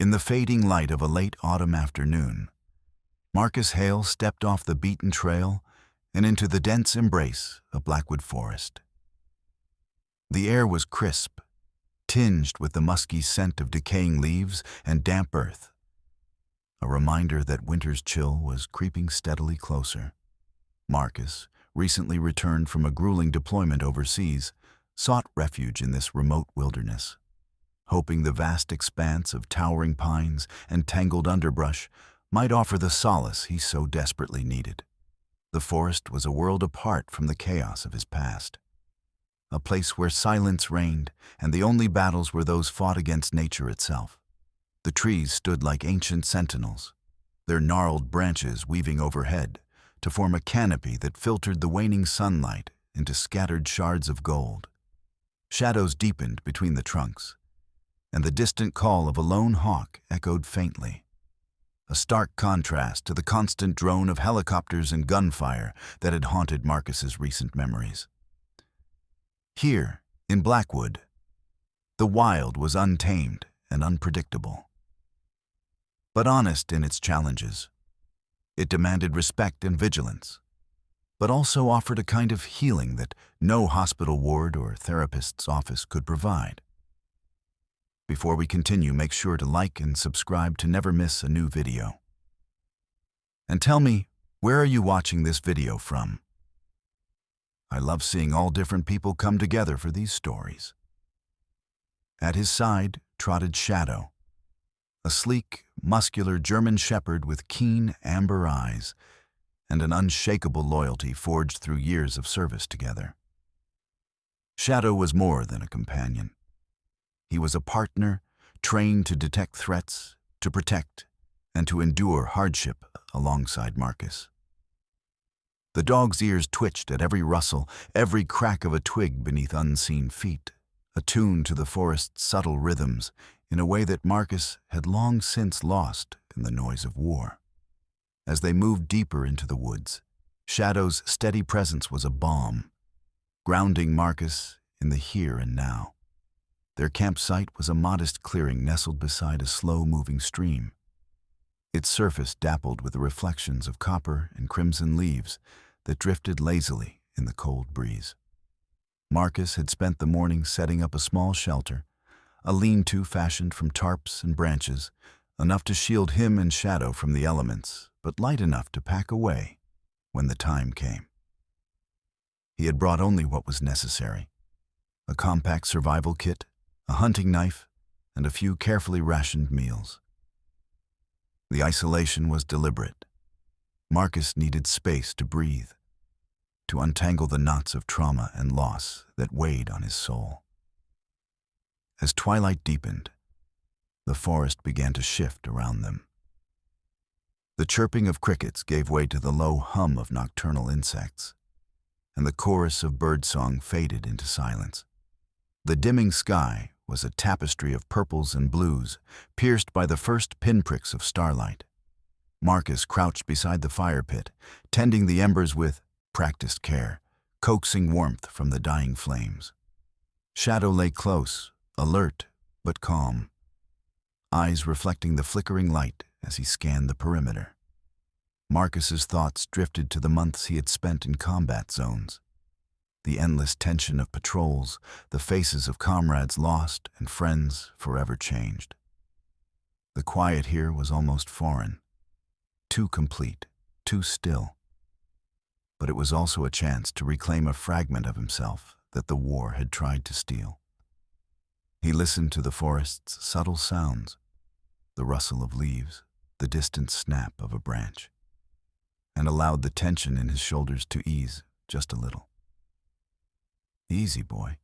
In the fading light of a late autumn afternoon, Marcus Hale stepped off the beaten trail and into the dense embrace of Blackwood Forest. The air was crisp, tinged with the musky scent of decaying leaves and damp earth, a reminder that winter's chill was creeping steadily closer. Marcus, recently returned from a grueling deployment overseas, sought refuge in this remote wilderness, hoping the vast expanse of towering pines and tangled underbrush might offer the solace he so desperately needed. The forest was a world apart from the chaos of his past, a place where silence reigned and the only battles were those fought against nature itself. The trees stood like ancient sentinels, their gnarled branches weaving overhead to form a canopy that filtered the waning sunlight into scattered shards of gold. Shadows deepened between the trunks, and the distant call of a lone hawk echoed faintly, a stark contrast to the constant drone of helicopters and gunfire that had haunted Marcus's recent memories. Here, in Blackwood, the wild was untamed and unpredictable, but honest in its challenges. It demanded respect and vigilance, but also offered a kind of healing that no hospital ward or therapist's office could provide. Before we continue, make sure to like and subscribe to never miss a new video. And tell me, where are you watching this video from? I love seeing all different people come together for these stories. At his side trotted Shadow, a sleek, muscular German shepherd with keen amber eyes and an unshakable loyalty forged through years of service together. Shadow was more than a companion. He was a partner, trained to detect threats, to protect, and to endure hardship alongside Marcus. The dog's ears twitched at every rustle, every crack of a twig beneath unseen feet, attuned to the forest's subtle rhythms in a way that Marcus had long since lost in the noise of war. As they moved deeper into the woods, Shadow's steady presence was a balm, grounding Marcus in the here and now. Their campsite was a modest clearing nestled beside a slow-moving stream, its surface dappled with the reflections of copper and crimson leaves that drifted lazily in the cold breeze. Marcus had spent the morning setting up a small shelter, a lean-to fashioned from tarps and branches, enough to shield him and Shadow from the elements, but light enough to pack away when the time came. He had brought only what was necessary: a compact survival kit, a hunting knife, and a few carefully rationed meals. The isolation was deliberate. Marcus needed space to breathe, to untangle the knots of trauma and loss that weighed on his soul. As twilight deepened, the forest began to shift around them. The chirping of crickets gave way to the low hum of nocturnal insects, and the chorus of birdsong faded into silence. The dimming sky was a tapestry of purples and blues, pierced by the first pinpricks of starlight. Marcus crouched beside the fire pit, tending the embers with practiced care, coaxing warmth from the dying flames. Shadow lay close, alert but calm, eyes reflecting the flickering light as he scanned the perimeter. Marcus's thoughts drifted to the months he had spent in combat zones. The endless tension of patrols, the faces of comrades lost and friends forever changed. The quiet here was almost foreign, too complete, too still. But it was also a chance to reclaim a fragment of himself that the war had tried to steal. He listened to the forest's subtle sounds, the rustle of leaves, the distant snap of a branch, and allowed the tension in his shoulders to ease just a little. "Easy, boy,"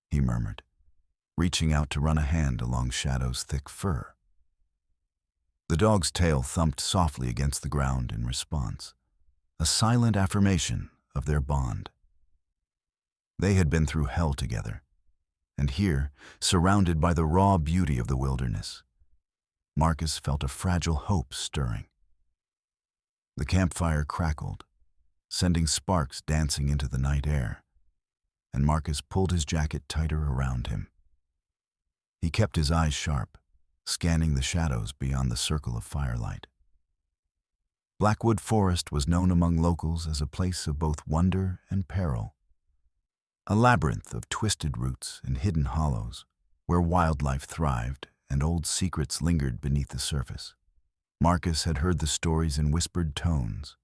he murmured, reaching out to run a hand along Shadow's thick fur. The dog's tail thumped softly against the ground in response, a silent affirmation of their bond. They had been through hell together, and here, surrounded by the raw beauty of the wilderness, Marcus felt a fragile hope stirring. The campfire crackled, sending sparks dancing into the night air, and Marcus pulled his jacket tighter around him. He kept his eyes sharp, scanning the shadows beyond the circle of firelight. Blackwood Forest was known among locals as a place of both wonder and peril, a labyrinth of twisted roots and hidden hollows where wildlife thrived and old secrets lingered beneath the surface. Marcus had heard the stories in whispered tones.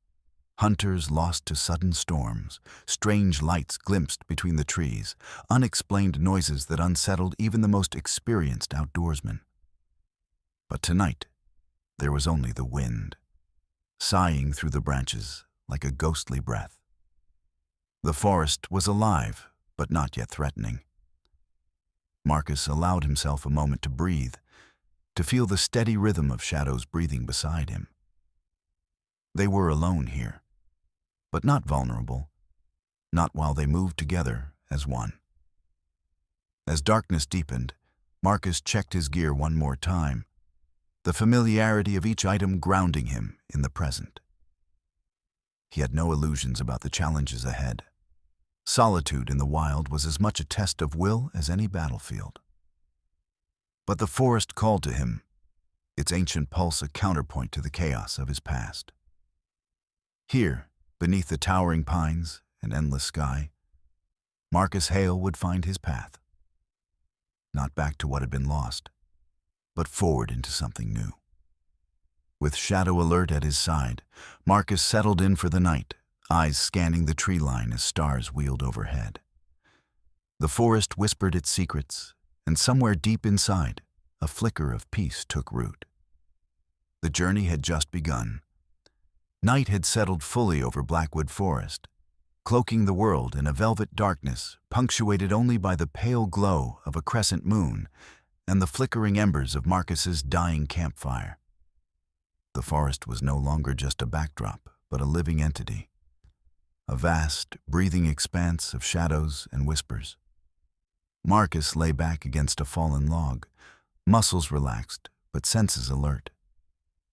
Hunters lost to sudden storms, strange lights glimpsed between the trees, unexplained noises that unsettled even the most experienced outdoorsmen. But tonight, there was only the wind, sighing through the branches like a ghostly breath. The forest was alive, but not yet threatening. Marcus allowed himself a moment to breathe, to feel the steady rhythm of shadows breathing beside him. They were alone here, but not vulnerable, not while they moved together as one. As darkness deepened, Marcus checked his gear one more time, the familiarity of each item grounding him in the present. He had no illusions about the challenges ahead. Solitude in the wild was as much a test of will as any battlefield. But the forest called to him, its ancient pulse a counterpoint to the chaos of his past. Here, beneath the towering pines and endless sky, Marcus Hale would find his path. Not back to what had been lost, but forward into something new. With Shadow alert at his side, Marcus settled in for the night, eyes scanning the tree line as stars wheeled overhead. The forest whispered its secrets, and somewhere deep inside, a flicker of peace took root. The journey had just begun. Night had settled fully over Blackwood Forest, cloaking the world in a velvet darkness punctuated only by the pale glow of a crescent moon and the flickering embers of Marcus's dying campfire. The forest was no longer just a backdrop, but a living entity, a vast, breathing expanse of shadows and whispers. Marcus lay back against a fallen log, muscles relaxed, but senses alert,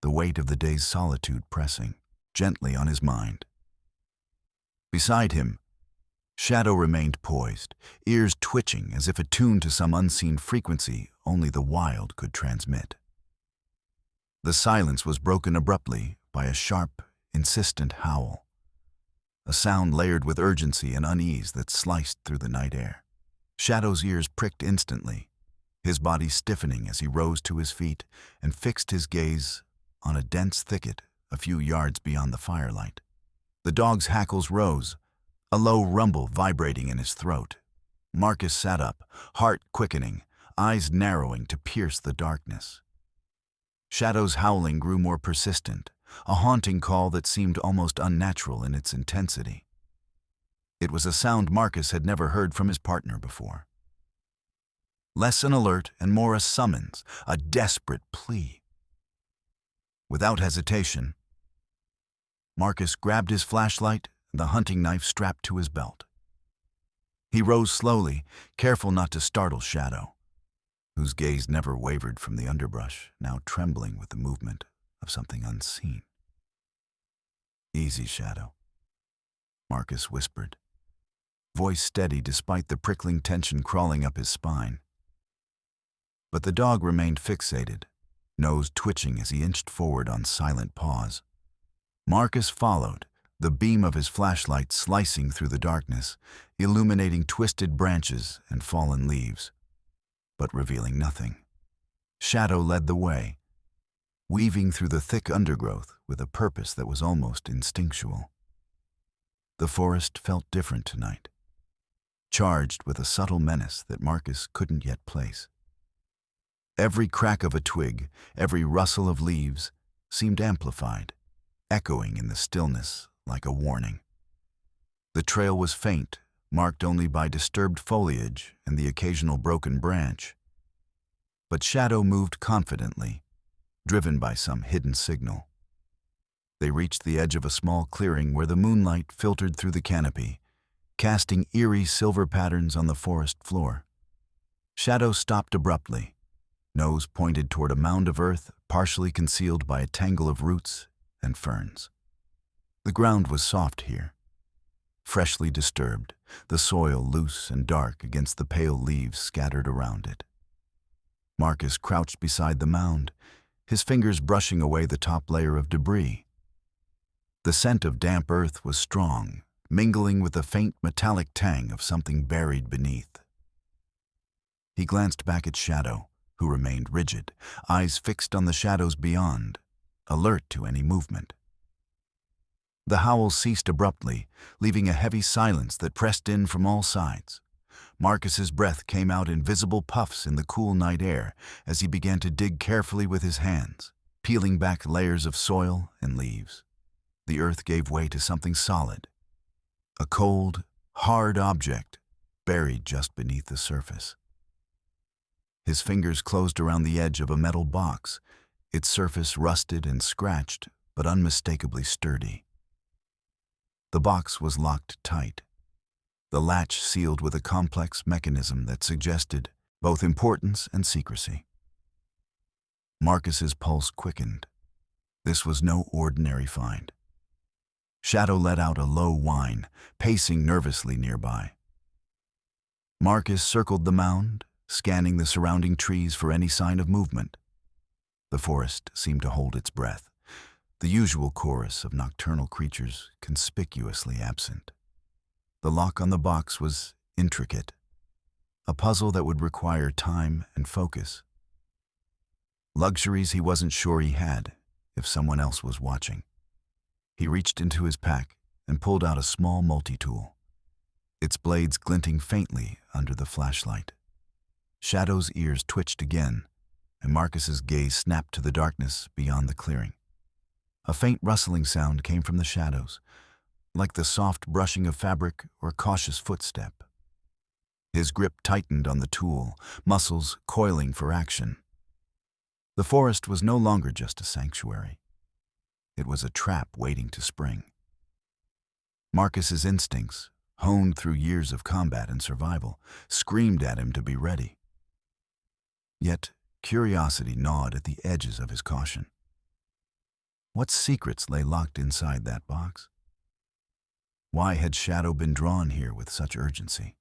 the weight of the day's solitude pressing gently on his mind. Beside him, Shadow remained poised, ears twitching as if attuned to some unseen frequency only the wild could transmit. The silence was broken abruptly by a sharp, insistent howl, a sound layered with urgency and unease that sliced through the night air. Shadow's ears pricked instantly, his body stiffening as he rose to his feet and fixed his gaze on a dense thicket a few yards beyond the firelight. The dog's hackles rose, a low rumble vibrating in his throat. Marcus sat up, heart quickening, eyes narrowing to pierce the darkness. Shadow's howling grew more persistent, a haunting call that seemed almost unnatural in its intensity. It was a sound Marcus had never heard from his partner before. Less an alert and more a summons, a desperate plea. Without hesitation, Marcus grabbed his flashlight and the hunting knife strapped to his belt. He rose slowly, careful not to startle Shadow, whose gaze never wavered from the underbrush, now trembling with the movement of something unseen. "Easy, Shadow," Marcus whispered, voice steady despite the prickling tension crawling up his spine. But the dog remained fixated, nose twitching as he inched forward on silent paws. Marcus followed, the beam of his flashlight slicing through the darkness, illuminating twisted branches and fallen leaves, but revealing nothing. Shadow led the way, weaving through the thick undergrowth with a purpose that was almost instinctual. The forest felt different tonight, charged with a subtle menace that Marcus couldn't yet place. Every crack of a twig, every rustle of leaves seemed amplified, echoing in the stillness like a warning. The trail was faint, marked only by disturbed foliage and the occasional broken branch. But Shadow moved confidently, driven by some hidden signal. They reached the edge of a small clearing where the moonlight filtered through the canopy, casting eerie silver patterns on the forest floor. Shadow stopped abruptly, nose pointed toward a mound of earth partially concealed by a tangle of roots and ferns. The ground was soft here, freshly disturbed, the soil loose and dark against the pale leaves scattered around it. Marcus crouched beside the mound, his fingers brushing away the top layer of debris. The scent of damp earth was strong, mingling with the faint metallic tang of something buried beneath. He glanced back at Shadow, who remained rigid, eyes fixed on the shadows beyond, alert to any movement. The howl ceased abruptly, leaving a heavy silence that pressed in from all sides. Marcus's breath came out in visible puffs in the cool night air as he began to dig carefully with his hands, peeling back layers of soil and leaves. The earth gave way to something solid, a cold, hard object buried just beneath the surface. His fingers closed around the edge of a metal box, its surface rusted and scratched, but unmistakably sturdy. The box was locked tight, the latch sealed with a complex mechanism that suggested both importance and secrecy. Marcus's pulse quickened. This was no ordinary find. Shadow let out a low whine, pacing nervously nearby. Marcus circled the mound, scanning the surrounding trees for any sign of movement. The forest seemed to hold its breath, the usual chorus of nocturnal creatures conspicuously absent. The lock on the box was intricate, a puzzle that would require time and focus. Luxuries he wasn't sure he had if someone else was watching. He reached into his pack and pulled out a small multi-tool, its blades glinting faintly under the flashlight. Shadow's ears twitched again, and Marcus's gaze snapped to the darkness beyond the clearing. A faint rustling sound came from the shadows, like the soft brushing of fabric or a cautious footstep. His grip tightened on the tool, muscles coiling for action. The forest was no longer just a sanctuary. It was a trap waiting to spring. Marcus's instincts, honed through years of combat and survival, screamed at him to be ready. Yet curiosity gnawed at the edges of his caution. What secrets lay locked inside that box? Why had Shadow been drawn here with such urgency?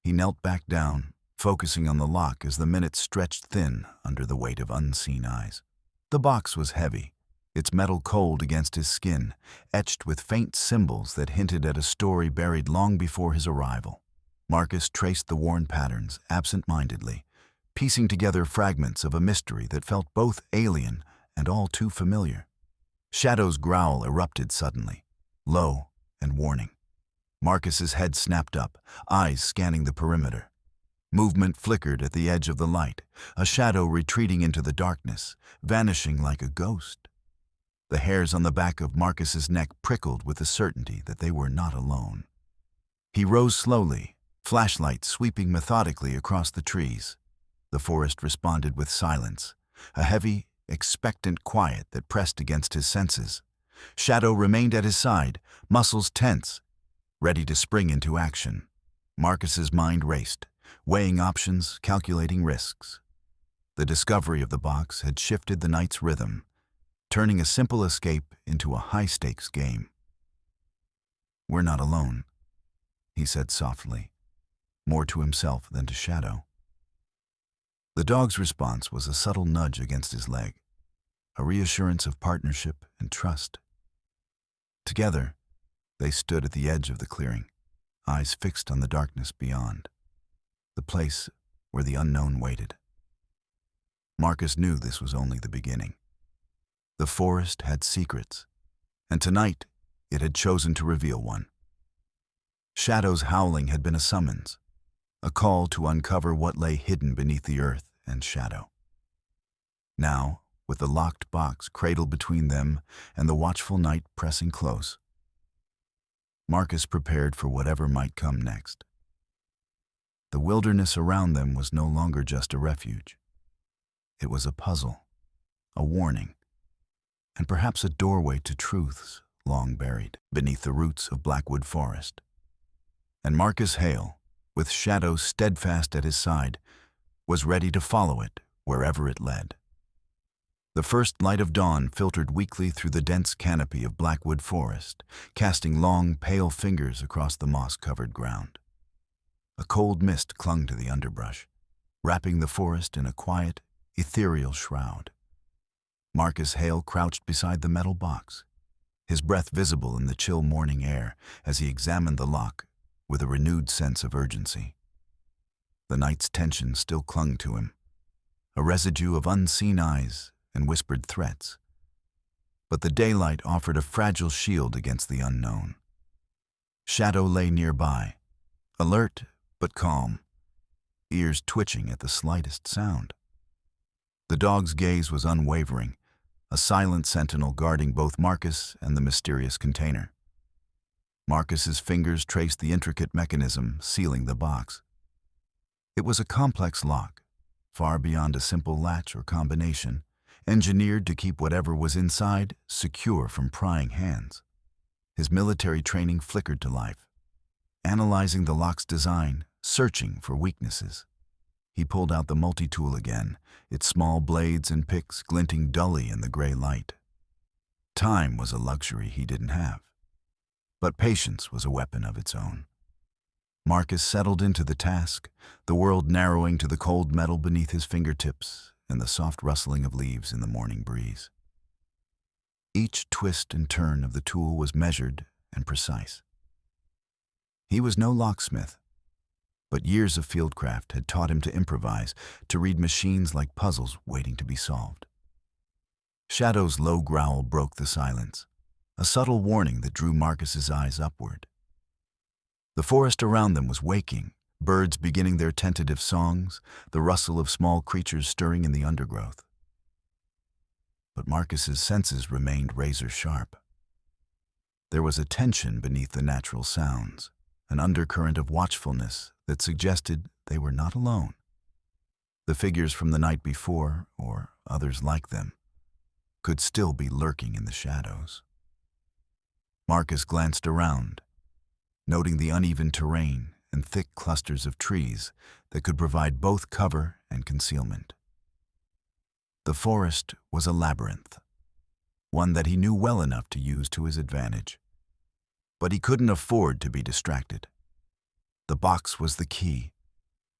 He knelt back down, focusing on the lock as the minutes stretched thin under the weight of unseen eyes. The box was heavy, its metal cold against his skin, etched with faint symbols that hinted at a story buried long before his arrival. Marcus traced the worn patterns absent-mindedly, piecing together fragments of a mystery that felt both alien and all too familiar. Shadow's growl erupted suddenly, low and warning. Marcus's head snapped up, eyes scanning the perimeter. Movement flickered at the edge of the light, a shadow retreating into the darkness, vanishing like a ghost. The hairs on the back of Marcus's neck prickled with the certainty that they were not alone. He rose slowly, flashlight sweeping methodically across the trees. The forest responded with silence, a heavy, expectant quiet that pressed against his senses. Shadow remained at his side, muscles tense, ready to spring into action. Marcus's mind raced, weighing options, calculating risks. The discovery of the box had shifted the night's rhythm, turning a simple escape into a high-stakes game. "We're not alone," he said softly, more to himself than to Shadow. The dog's response was a subtle nudge against his leg, a reassurance of partnership and trust. Together, they stood at the edge of the clearing, eyes fixed on the darkness beyond, the place where the unknown waited. Marcus knew this was only the beginning. The forest had secrets, and tonight it had chosen to reveal one. Shadow's howling had been a summons, a call to uncover what lay hidden beneath the earth and Shadow. Now, with the locked box cradled between them and the watchful night pressing close, Marcus prepared for whatever might come next. The wilderness around them was no longer just a refuge. It was a puzzle, a warning, and perhaps a doorway to truths long buried beneath the roots of Blackwood Forest. And Marcus Hale, with Shadow steadfast at his side, was ready to follow it wherever it led. The first light of dawn filtered weakly through the dense canopy of Blackwood Forest, casting long, pale fingers across the moss-covered ground. A cold mist clung to the underbrush, wrapping the forest in a quiet, ethereal shroud. Marcus Hale crouched beside the metal box, his breath visible in the chill morning air as he examined the lock with a renewed sense of urgency. The night's tension still clung to him, a residue of unseen eyes and whispered threats. But the daylight offered a fragile shield against the unknown. Shadow lay nearby, alert but calm, ears twitching at the slightest sound. The dog's gaze was unwavering, a silent sentinel guarding both Marcus and the mysterious container. Marcus's fingers traced the intricate mechanism sealing the box. It was a complex lock, far beyond a simple latch or combination, engineered to keep whatever was inside secure from prying hands. His military training flickered to life, analyzing the lock's design, searching for weaknesses. He pulled out the multi-tool again, its small blades and picks glinting dully in the gray light. Time was a luxury he didn't have, but patience was a weapon of its own. Marcus settled into the task, the world narrowing to the cold metal beneath his fingertips and the soft rustling of leaves in the morning breeze. Each twist and turn of the tool was measured and precise. He was no locksmith, but years of fieldcraft had taught him to improvise, to read machines like puzzles waiting to be solved. Shadow's low growl broke the silence, a subtle warning that drew Marcus's eyes upward. The forest around them was waking, birds beginning their tentative songs, the rustle of small creatures stirring in the undergrowth. But Marcus's senses remained razor-sharp. There was a tension beneath the natural sounds, an undercurrent of watchfulness that suggested they were not alone. The figures from the night before, or others like them, could still be lurking in the shadows. Marcus glanced around, noting the uneven terrain and thick clusters of trees that could provide both cover and concealment. The forest was a labyrinth, one that he knew well enough to use to his advantage. But he couldn't afford to be distracted. The box was the key,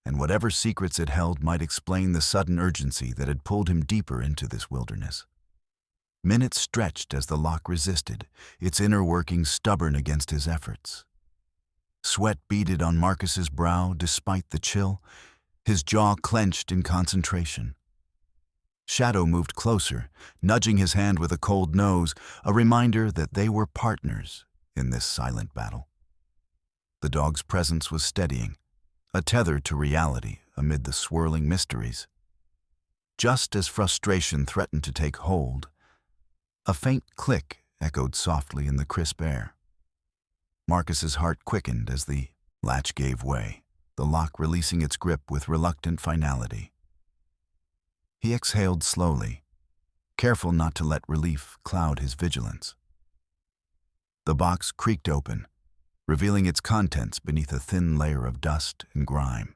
and whatever secrets it held might explain the sudden urgency that had pulled him deeper into this wilderness. Minutes stretched as the lock resisted, its inner workings stubborn against his efforts. Sweat beaded on Marcus's brow despite the chill, his jaw clenched in concentration. Shadow moved closer, nudging his hand with a cold nose, a reminder that they were partners in this silent battle. The dog's presence was steadying, a tether to reality amid the swirling mysteries. Just as frustration threatened to take hold, a faint click echoed softly in the crisp air. Marcus's heart quickened as the latch gave way, the lock releasing its grip with reluctant finality. He exhaled slowly, careful not to let relief cloud his vigilance. The box creaked open, revealing its contents beneath a thin layer of dust and grime.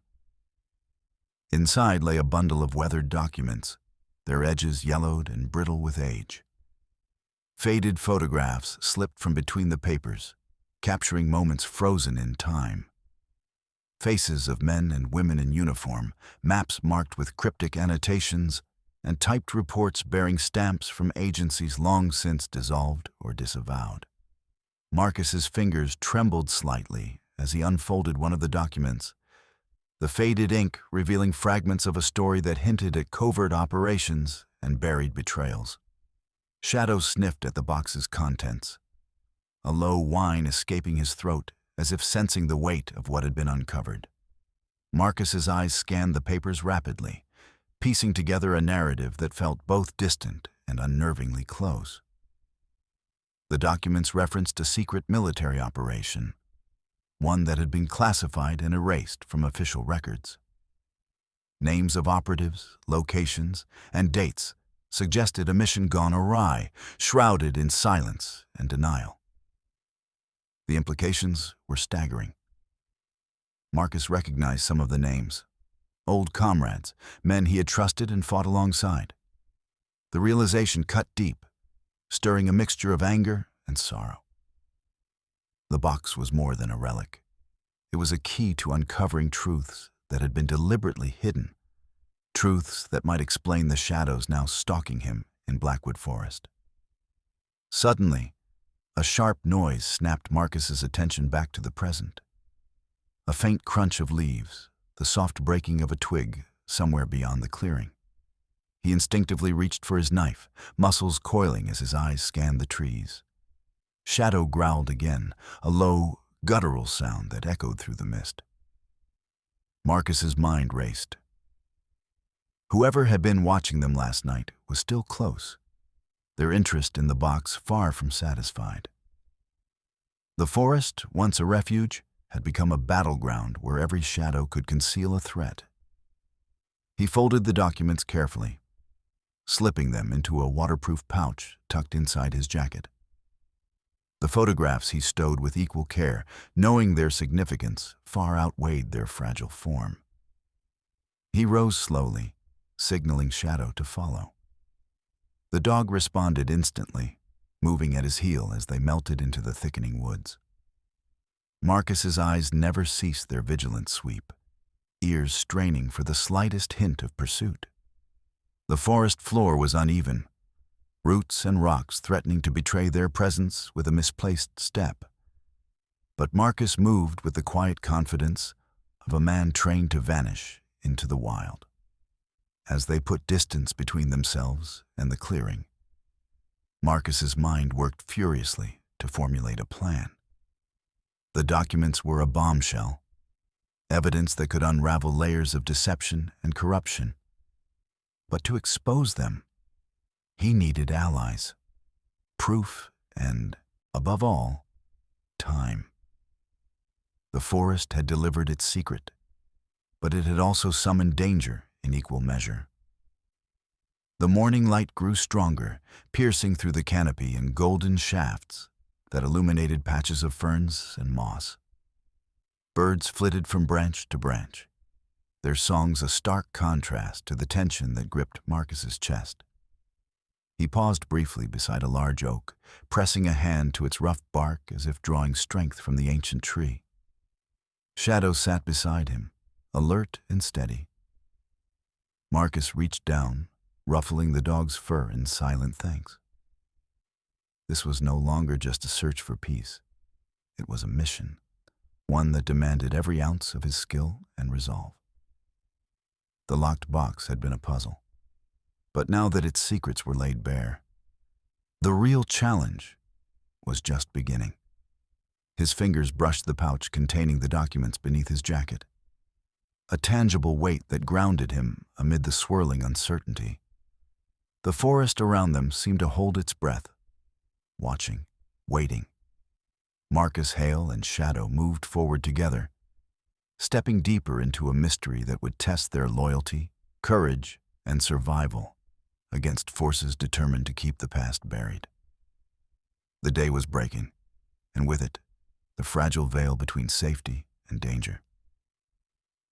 Inside lay a bundle of weathered documents, their edges yellowed and brittle with age. Faded photographs slipped from between the papers, capturing moments frozen in time. Faces of men and women in uniform, maps marked with cryptic annotations, and typed reports bearing stamps from agencies long since dissolved or disavowed. Marcus's fingers trembled slightly as he unfolded one of the documents, the faded ink revealing fragments of a story that hinted at covert operations and buried betrayals. Shadow sniffed at the box's contents, a low whine escaping his throat as if sensing the weight of what had been uncovered. Marcus's eyes scanned the papers rapidly, piecing together a narrative that felt both distant and unnervingly close. The documents referenced a secret military operation, one that had been classified and erased from official records. Names of operatives, locations, and dates suggested a mission gone awry, shrouded in silence and denial. The implications were staggering. Marcus recognized some of the names. Old comrades, men he had trusted and fought alongside. The realization cut deep, stirring a mixture of anger and sorrow. The box was more than a relic. It was a key to uncovering truths that had been deliberately hidden, truths that might explain the shadows now stalking him in Blackwood Forest. Suddenly, a sharp noise snapped Marcus's attention back to the present. A faint crunch of leaves, the soft breaking of a twig somewhere beyond the clearing. He instinctively reached for his knife, muscles coiling as his eyes scanned the trees. Shadow growled again, a low, guttural sound that echoed through the mist. Marcus's mind raced. Whoever had been watching them last night was still close, their interest in the box far from satisfied. The forest, once a refuge, had become a battleground where every shadow could conceal a threat. He folded the documents carefully, slipping them into a waterproof pouch tucked inside his jacket. The photographs he stowed with equal care, knowing their significance far outweighed their fragile form. He rose slowly, signaling Shadow to follow. The dog responded instantly, moving at his heel as they melted into the thickening woods. Marcus's eyes never ceased their vigilant sweep, ears straining for the slightest hint of pursuit. The forest floor was uneven, roots and rocks threatening to betray their presence with a misplaced step. But Marcus moved with the quiet confidence of a man trained to vanish into the wild. As they put distance between themselves and the clearing, Marcus's mind worked furiously to formulate a plan. The documents were a bombshell, evidence that could unravel layers of deception and corruption. But to expose them, he needed allies, proof, and, above all, time. The forest had delivered its secret, but it had also summoned danger in equal measure. The morning light grew stronger, piercing through the canopy in golden shafts that illuminated patches of ferns and moss. Birds flitted from branch to branch, their songs a stark contrast to the tension that gripped Marcus's chest. He paused briefly beside a large oak, pressing a hand to its rough bark as if drawing strength from the ancient tree. Shadow sat beside him, alert and steady. Marcus reached down, ruffling the dog's fur in silent thanks. This was no longer just a search for peace. It was a mission, one that demanded every ounce of his skill and resolve. The locked box had been a puzzle, but now that its secrets were laid bare, the real challenge was just beginning. His fingers brushed the pouch containing the documents beneath his jacket, a tangible weight that grounded him amid the swirling uncertainty. The forest around them seemed to hold its breath, watching, waiting. Marcus, Hale, and Shadow moved forward together, stepping deeper into a mystery that would test their loyalty, courage, and survival against forces determined to keep the past buried. The day was breaking, and with it, the fragile veil between safety and danger.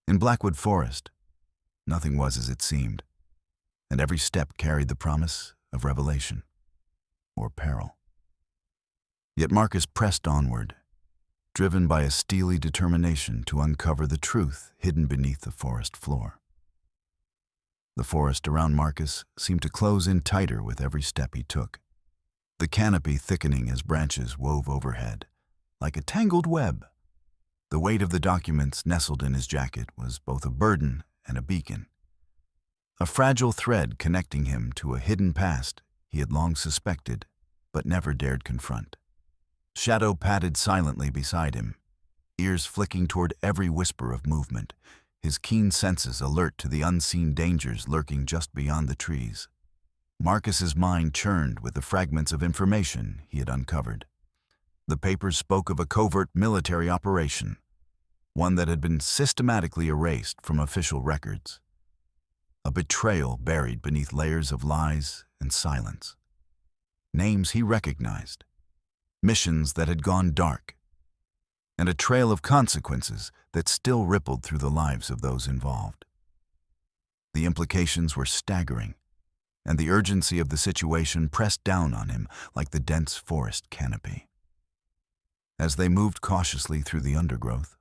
In Blackwood Forest, nothing was as it seemed, and every step carried the promise of revelation or peril. Yet Marcus pressed onward, driven by a steely determination to uncover the truth hidden beneath the forest floor. The forest around Marcus seemed to close in tighter with every step he took, the canopy thickening as branches wove overhead, like a tangled web. The weight of the documents nestled in his jacket was both a burden and a beacon, a fragile thread connecting him to a hidden past he had long suspected but never dared confront. Shadow padded silently beside him, ears flicking toward every whisper of movement, his keen senses alert to the unseen dangers lurking just beyond the trees. Marcus's mind churned with the fragments of information he had uncovered. The papers spoke of a covert military operation, one that had been systematically erased from official records. A betrayal buried beneath layers of lies and silence. Names he recognized, missions that had gone dark, and a trail of consequences that still rippled through the lives of those involved. The implications were staggering, and the urgency of the situation pressed down on him like the dense forest canopy. As they moved cautiously through the undergrowth,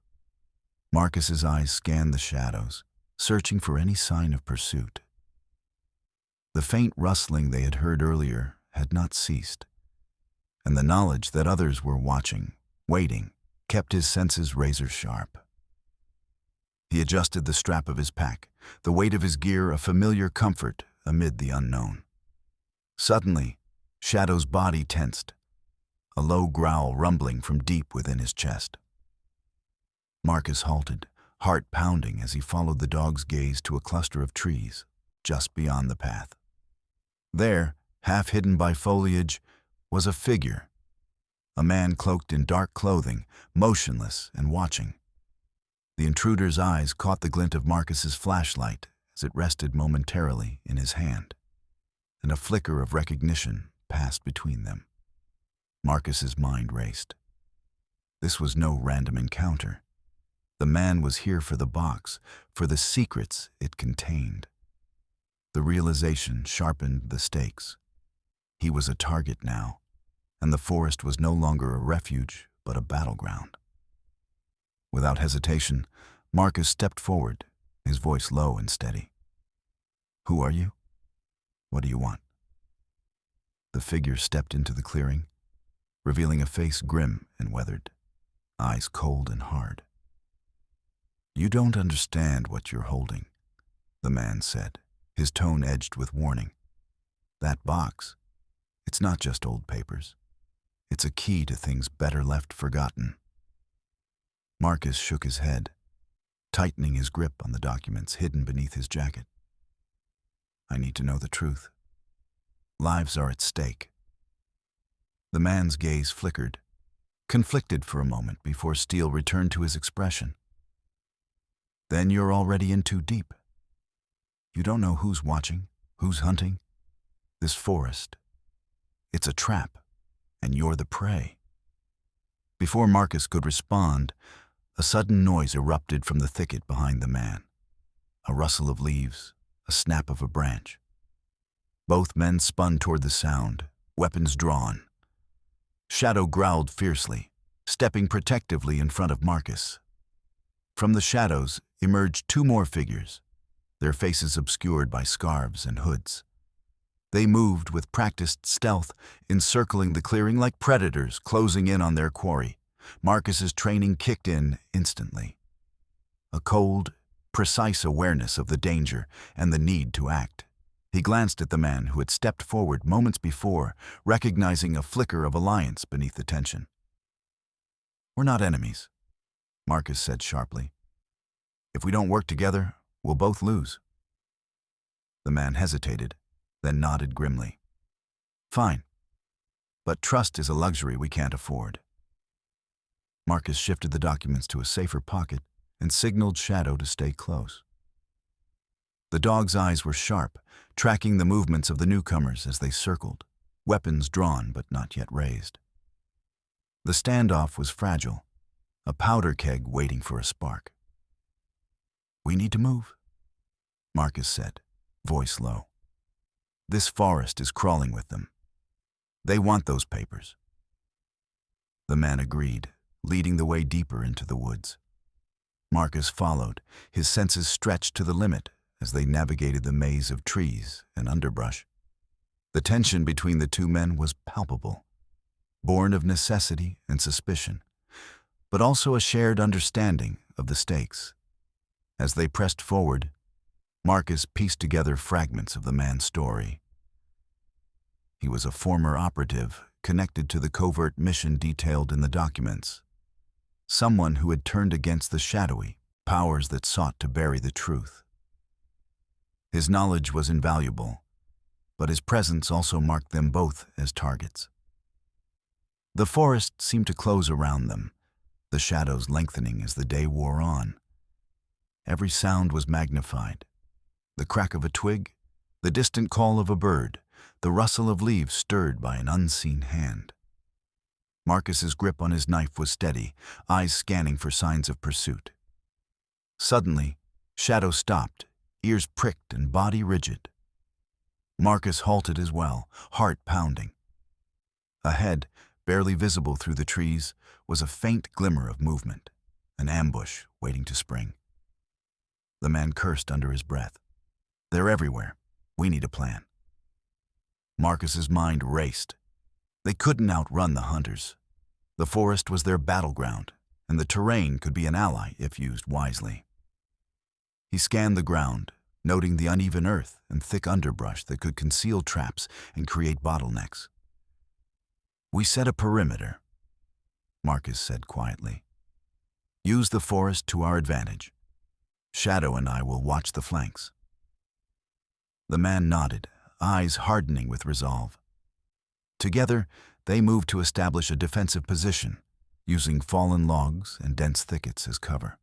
Marcus's eyes scanned the shadows, searching for any sign of pursuit. The faint rustling they had heard earlier had not ceased, and the knowledge that others were watching, waiting, kept his senses razor-sharp. He adjusted the strap of his pack, the weight of his gear a familiar comfort amid the unknown. Suddenly, Shadow's body tensed, a low growl rumbling from deep within his chest. Marcus halted, heart pounding as he followed the dog's gaze to a cluster of trees just beyond the path. There, half hidden by foliage, was a figure, a man cloaked in dark clothing, motionless and watching. The intruder's eyes caught the glint of Marcus's flashlight as it rested momentarily in his hand, and a flicker of recognition passed between them. Marcus's mind raced. This was no random encounter. The man was here for the box, for the secrets it contained. The realization sharpened the stakes. He was a target now, and the forest was no longer a refuge, but a battleground. Without hesitation, Marcus stepped forward, his voice low and steady. "Who are you? What do you want?" The figure stepped into the clearing, revealing a face grim and weathered, eyes cold and hard. "You don't understand what you're holding," the man said, his tone edged with warning. "That box, it's not just old papers. It's a key to things better left forgotten." Marcus shook his head, tightening his grip on the documents hidden beneath his jacket. "I need to know the truth. Lives are at stake." The man's gaze flickered, conflicted for a moment before steel returned to his expression. "Then you're already in too deep. You don't know who's watching, who's hunting. This forest, it's a trap, and you're the prey." Before Marcus could respond, a sudden noise erupted from the thicket behind the man. A rustle of leaves, a snap of a branch. Both men spun toward the sound, weapons drawn. Shadow growled fiercely, stepping protectively in front of Marcus. From the shadows emerged two more figures, their faces obscured by scarves and hoods. They moved with practiced stealth, encircling the clearing like predators closing in on their quarry. Marcus's training kicked in instantly. A cold, precise awareness of the danger and the need to act. He glanced at the man who had stepped forward moments before, recognizing a flicker of alliance beneath the tension. "We're not enemies," Marcus said sharply. "If we don't work together, we'll both lose." The man hesitated, then nodded grimly. "Fine. But trust is a luxury we can't afford." Marcus shifted the documents to a safer pocket and signaled Shadow to stay close. The dog's eyes were sharp, tracking the movements of the newcomers as they circled, weapons drawn but not yet raised. The standoff was fragile, a powder keg waiting for a spark. "We need to move," Marcus said, voice low. "This forest is crawling with them. They want those papers." The man agreed, leading the way deeper into the woods. Marcus followed, his senses stretched to the limit as they navigated the maze of trees and underbrush. The tension between the two men was palpable, born of necessity and suspicion, but also a shared understanding of the stakes. As they pressed forward, Marcus pieced together fragments of the man's story. He was a former operative connected to the covert mission detailed in the documents. Someone who had turned against the shadowy powers that sought to bury the truth. His knowledge was invaluable, but his presence also marked them both as targets. The forest seemed to close around them, the shadows lengthening as the day wore on. Every sound was magnified. The crack of a twig, the distant call of a bird, the rustle of leaves stirred by an unseen hand. Marcus's grip on his knife was steady, eyes scanning for signs of pursuit. Suddenly, Shadow stopped, ears pricked and body rigid. Marcus halted as well, heart pounding. Ahead, barely visible through the trees, was a faint glimmer of movement, an ambush waiting to spring. The man cursed under his breath. They're everywhere. We need a plan. Marcus's mind raced. They couldn't outrun the hunters. The forest was their battleground, and the terrain could be an ally if used wisely. He scanned the ground, noting the uneven earth and thick underbrush that could conceal traps and create bottlenecks. "We set a perimeter," Marcus said quietly. "Use the forest to our advantage. Shadow and I will watch the flanks." The man nodded, eyes hardening with resolve. Together, they moved to establish a defensive position, using fallen logs and dense thickets as cover.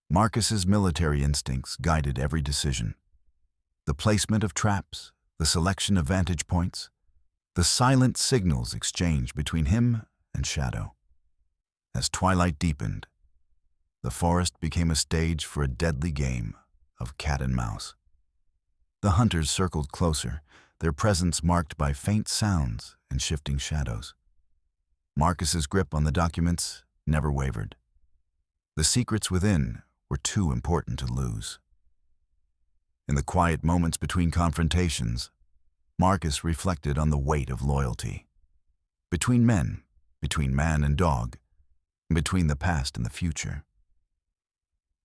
Marcus's military instincts guided every decision. The placement of traps, the selection of vantage points, the silent signals exchanged between him and Shadow. As twilight deepened, the forest became a stage for a deadly game of cat and mouse. The hunters circled closer, their presence marked by faint sounds and shifting shadows. Marcus's grip on the documents never wavered. The secrets within were too important to lose. In the quiet moments between confrontations, Marcus reflected on the weight of loyalty. Between men, between man and dog, and between the past and the future.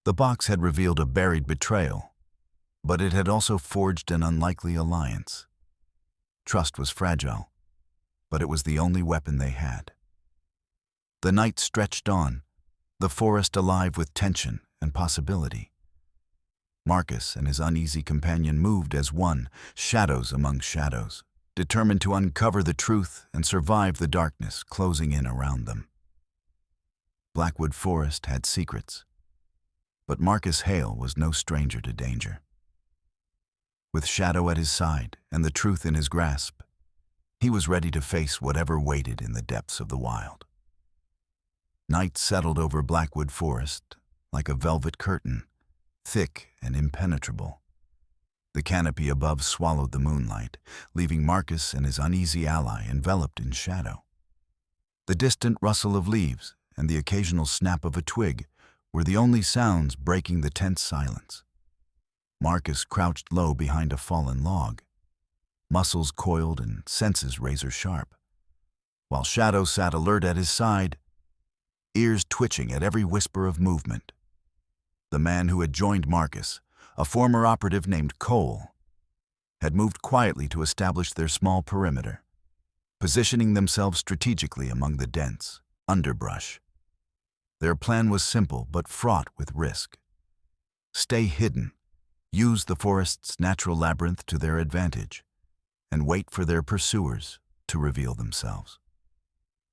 The box had revealed a buried betrayal, but it had also forged an unlikely alliance. Trust was fragile, but it was the only weapon they had. The night stretched on, the forest alive with tension and possibility. Marcus and his uneasy companion moved as one, shadows among shadows, determined to uncover the truth and survive the darkness closing in around them. Blackwood Forest had secrets, but Marcus Hale was no stranger to danger. With Shadow at his side and the truth in his grasp, he was ready to face whatever waited in the depths of the wild. Night settled over Blackwood Forest like a velvet curtain, thick and impenetrable. The canopy above swallowed the moonlight, leaving Marcus and his uneasy ally enveloped in shadow. The distant rustle of leaves and the occasional snap of a twig were the only sounds breaking the tense silence. Marcus crouched low behind a fallen log, muscles coiled and senses razor-sharp, while Shadow sat alert at his side, ears twitching at every whisper of movement. The man who had joined Marcus, a former operative named Cole, had moved quietly to establish their small perimeter, positioning themselves strategically among the dense underbrush. Their plan was simple but fraught with risk. Stay hidden, use the forest's natural labyrinth to their advantage, and wait for their pursuers to reveal themselves.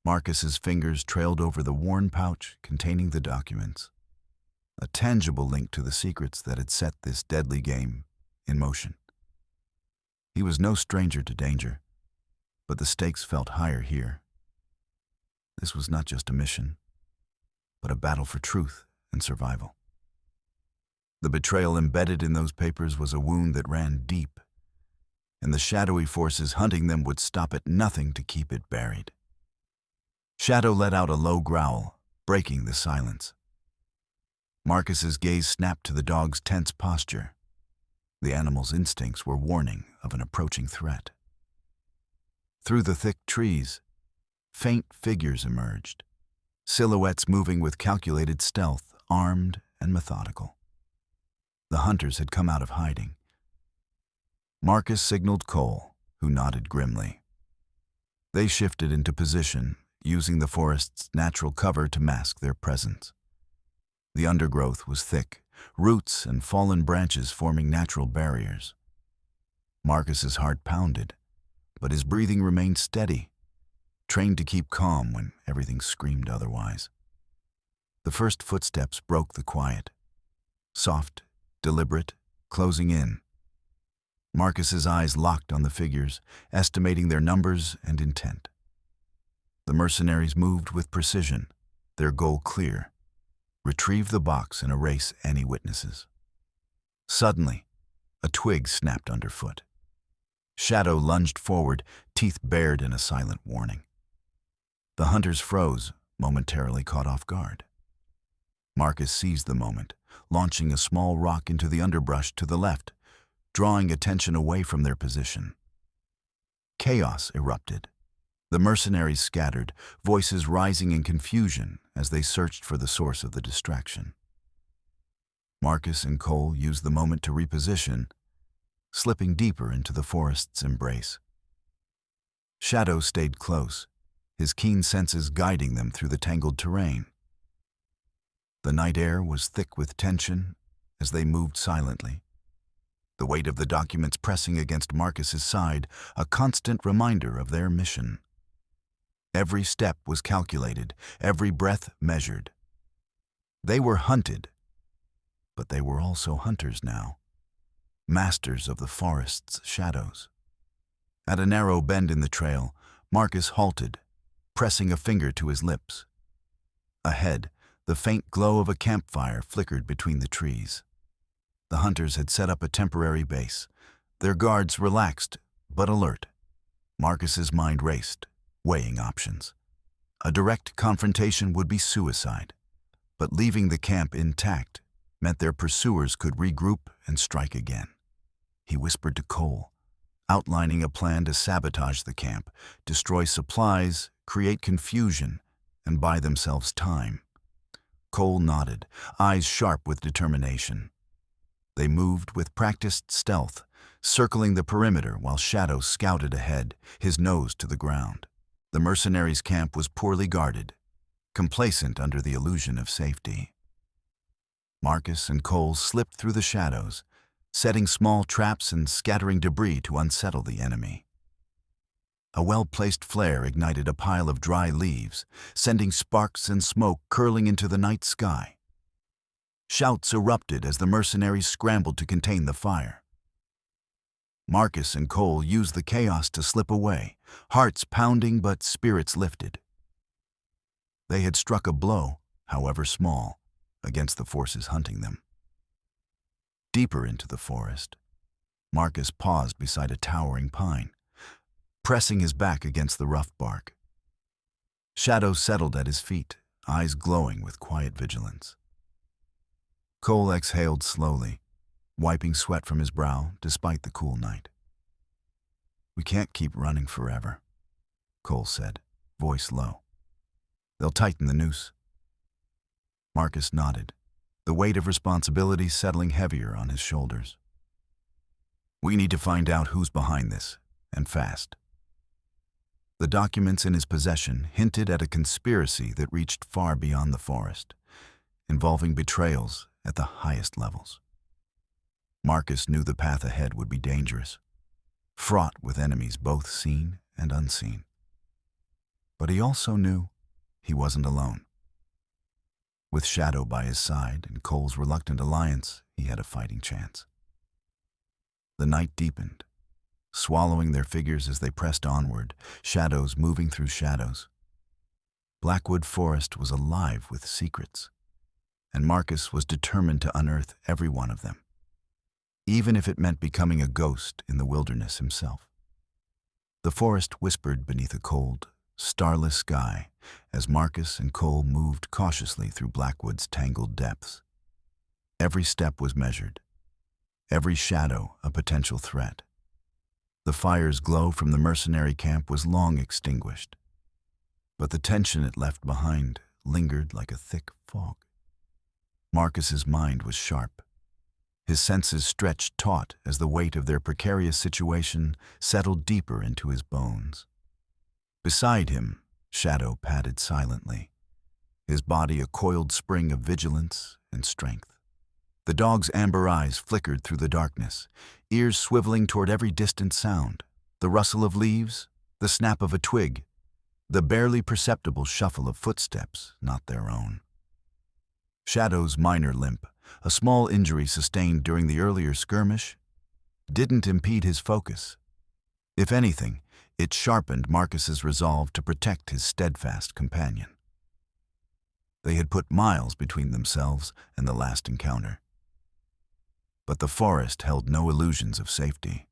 Marcus's fingers trailed over the worn pouch containing the documents, a tangible link to the secrets that had set this deadly game in motion. He was no stranger to danger, but the stakes felt higher here. This was not just a mission, but a battle for truth and survival. The betrayal embedded in those papers was a wound that ran deep, and the shadowy forces hunting them would stop at nothing to keep it buried. Shadow let out a low growl, breaking the silence. Marcus's gaze snapped to the dog's tense posture. The animal's instincts were warning of an approaching threat. Through the thick trees, faint figures emerged, silhouettes moving with calculated stealth, armed and methodical. The hunters had come out of hiding. Marcus signaled Cole, who nodded grimly. They shifted into position, using the forest's natural cover to mask their presence. The undergrowth was thick, roots and fallen branches forming natural barriers. Marcus's heart pounded, but his breathing remained steady, trained to keep calm when everything screamed otherwise. The first footsteps broke the quiet, soft, deliberate, closing in. Marcus's eyes locked on the figures, estimating their numbers and intent. The mercenaries moved with precision, their goal clear: retrieve the box and erase any witnesses. Suddenly, a twig snapped underfoot. Shadow lunged forward, teeth bared in a silent warning. The hunters froze, momentarily caught off guard. Marcus seized the moment, launching a small rock into the underbrush to the left, drawing attention away from their position. Chaos erupted. The mercenaries scattered, voices rising in confusion as they searched for the source of the distraction. Marcus and Cole used the moment to reposition, slipping deeper into the forest's embrace. Shadow stayed close, his keen senses guiding them through the tangled terrain. The night air was thick with tension as they moved silently, the weight of the documents pressing against Marcus's side, a constant reminder of their mission. Every step was calculated, every breath measured. They were hunted, but they were also hunters now, masters of the forest's shadows. At a narrow bend in the trail, Marcus halted, pressing a finger to his lips. Ahead, the faint glow of a campfire flickered between the trees. The hunters had set up a temporary base, their guards relaxed but alert. Marcus's mind raced, weighing options. A direct confrontation would be suicide, but leaving the camp intact meant their pursuers could regroup and strike again. He whispered to Cole, outlining a plan to sabotage the camp, destroy supplies, create confusion, and buy themselves time. Cole nodded, eyes sharp with determination. They moved with practiced stealth, circling the perimeter while Shadow scouted ahead, his nose to the ground. The mercenaries' camp was poorly guarded, complacent under the illusion of safety. Marcus and Cole slipped through the shadows, setting small traps and scattering debris to unsettle the enemy. A well-placed flare ignited a pile of dry leaves, sending sparks and smoke curling into the night sky. Shouts erupted as the mercenaries scrambled to contain the fire. Marcus and Cole used the chaos to slip away, hearts pounding but spirits lifted. They had struck a blow, however small, against the forces hunting them. Deeper into the forest, Marcus paused beside a towering pine, pressing his back against the rough bark. Shadow settled at his feet, eyes glowing with quiet vigilance. Cole exhaled slowly, wiping sweat from his brow despite the cool night. "We can't keep running forever," Cole said, voice low. "They'll tighten the noose." Marcus nodded, the weight of responsibility settling heavier on his shoulders. "We need to find out who's behind this, and fast." The documents in his possession hinted at a conspiracy that reached far beyond the forest, involving betrayals at the highest levels. Marcus knew the path ahead would be dangerous, fraught with enemies both seen and unseen. But he also knew he wasn't alone. With Shadow by his side and Cole's reluctant alliance, he had a fighting chance. The night deepened, swallowing their figures as they pressed onward, shadows moving through shadows. Blackwood Forest was alive with secrets, and Marcus was determined to unearth every one of them, even if it meant becoming a ghost in the wilderness himself. The forest whispered beneath a cold, starless sky as Marcus and Cole moved cautiously through Blackwood's tangled depths. Every step was measured, every shadow a potential threat. The fire's glow from the mercenary camp was long extinguished, but the tension it left behind lingered like a thick fog. Marcus's mind was sharp, his senses stretched taut as the weight of their precarious situation settled deeper into his bones. Beside him, Shadow padded silently, his body a coiled spring of vigilance and strength. The dog's amber eyes flickered through the darkness, ears swiveling toward every distant sound, the rustle of leaves, the snap of a twig, the barely perceptible shuffle of footsteps not their own. Shadow's minor limp, a small injury sustained during the earlier skirmish, didn't impede his focus. If anything, it sharpened Marcus's resolve to protect his steadfast companion. They had put miles between themselves and the last encounter. But the forest held no illusions of safety.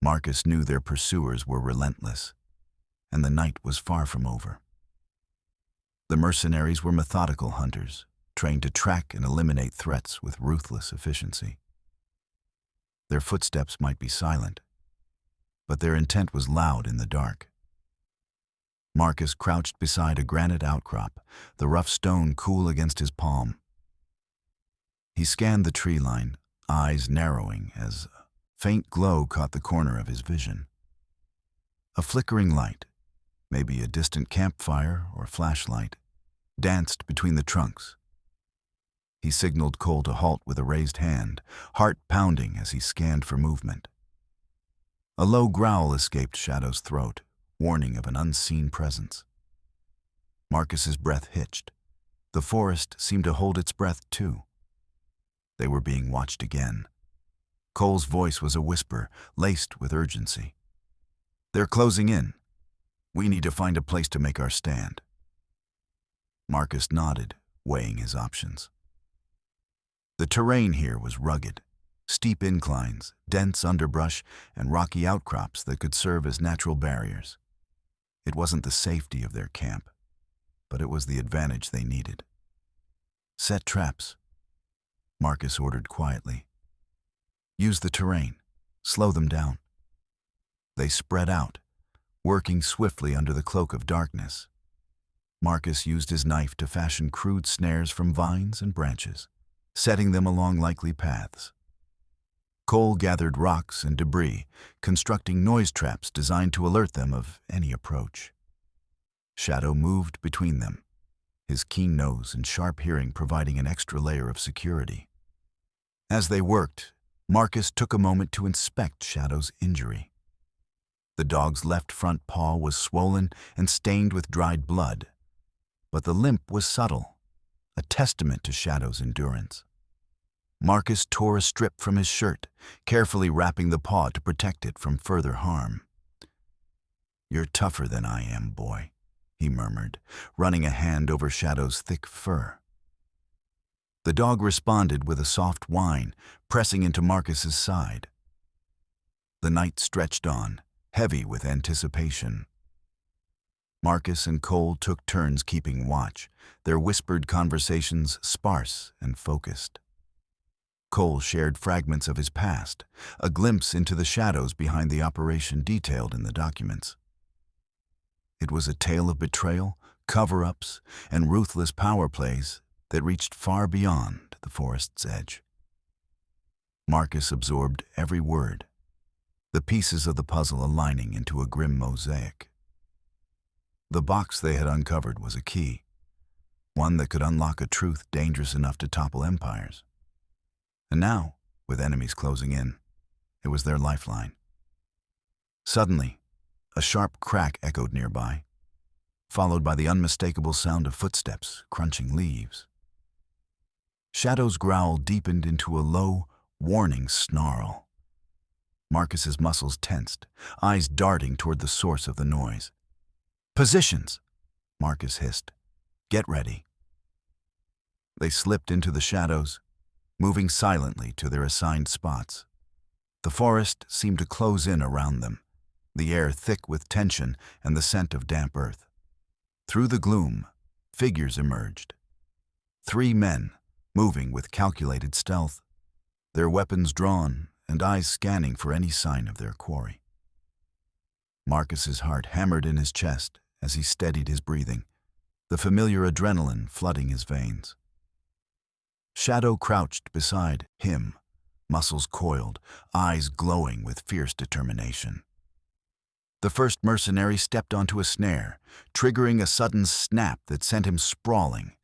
Marcus knew their pursuers were relentless, and the night was far from over. The mercenaries were methodical hunters, trained to track and eliminate threats with ruthless efficiency. Their footsteps might be silent, but their intent was loud in the dark. Marcus crouched beside a granite outcrop, the rough stone cool against his palm. He scanned the tree line, eyes narrowing as a faint glow caught the corner of his vision. A flickering light, maybe a distant campfire or flashlight, danced between the trunks. He signaled Cole to halt with a raised hand, heart pounding as he scanned for movement. A low growl escaped Shadow's throat, warning of an unseen presence. Marcus's breath hitched. The forest seemed to hold its breath too. They were being watched again. Cole's voice was a whisper, laced with urgency. "They're closing in. We need to find a place to make our stand." Marcus nodded, weighing his options. The terrain here was rugged. Steep inclines, dense underbrush, and rocky outcrops that could serve as natural barriers. It wasn't the safety of their camp, but it was the advantage they needed. "Set traps," Marcus ordered quietly. "Use the terrain. Slow them down." They spread out, working swiftly under the cloak of darkness. Marcus used his knife to fashion crude snares from vines and branches, setting them along likely paths. Cole gathered rocks and debris, constructing noise traps designed to alert them of any approach. Shadow moved between them, his keen nose and sharp hearing providing an extra layer of security. As they worked, Marcus took a moment to inspect Shadow's injury. The dog's left front paw was swollen and stained with dried blood, but the limp was subtle, a testament to Shadow's endurance. Marcus tore a strip from his shirt, carefully wrapping the paw to protect it from further harm. "You're tougher than I am, boy," he murmured, running a hand over Shadow's thick fur. The dog responded with a soft whine, pressing into Marcus's side. The night stretched on, heavy with anticipation. Marcus and Cole took turns keeping watch, their whispered conversations sparse and focused. Cole shared fragments of his past, a glimpse into the shadows behind the operation detailed in the documents. It was a tale of betrayal, cover-ups, and ruthless power plays that reached far beyond the forest's edge. Marcus absorbed every word, the pieces of the puzzle aligning into a grim mosaic. The box they had uncovered was a key, one that could unlock a truth dangerous enough to topple empires. And now, with enemies closing in, it was their lifeline. Suddenly, a sharp crack echoed nearby, followed by the unmistakable sound of footsteps crunching leaves. Shadow's growl deepened into a low, warning snarl. Marcus's muscles tensed, eyes darting toward the source of the noise. "Positions!" Marcus hissed. "Get ready." They slipped into the shadows, moving silently to their assigned spots. The forest seemed to close in around them, the air thick with tension and the scent of damp earth. Through the gloom, figures emerged. 3 men, moving with calculated stealth, their weapons drawn and eyes scanning for any sign of their quarry. Marcus's heart hammered in his chest as he steadied his breathing, the familiar adrenaline flooding his veins. Shadow crouched beside him, muscles coiled, eyes glowing with fierce determination. The first mercenary stepped onto a snare, triggering a sudden snap that sent him sprawling,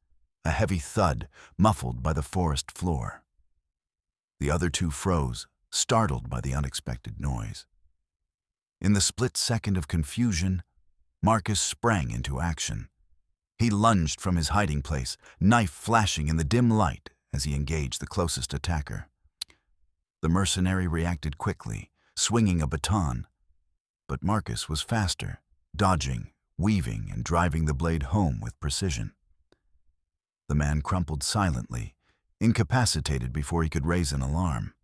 a heavy thud muffled by the forest floor. The other 2 froze, startled by the unexpected noise. In the split second of confusion, Marcus sprang into action. He lunged from his hiding place, knife flashing in the dim light as he engaged the closest attacker. The mercenary reacted quickly, swinging a baton, but Marcus was faster, dodging, weaving, and driving the blade home with precision. The man crumpled silently, incapacitated before he could raise an alarm.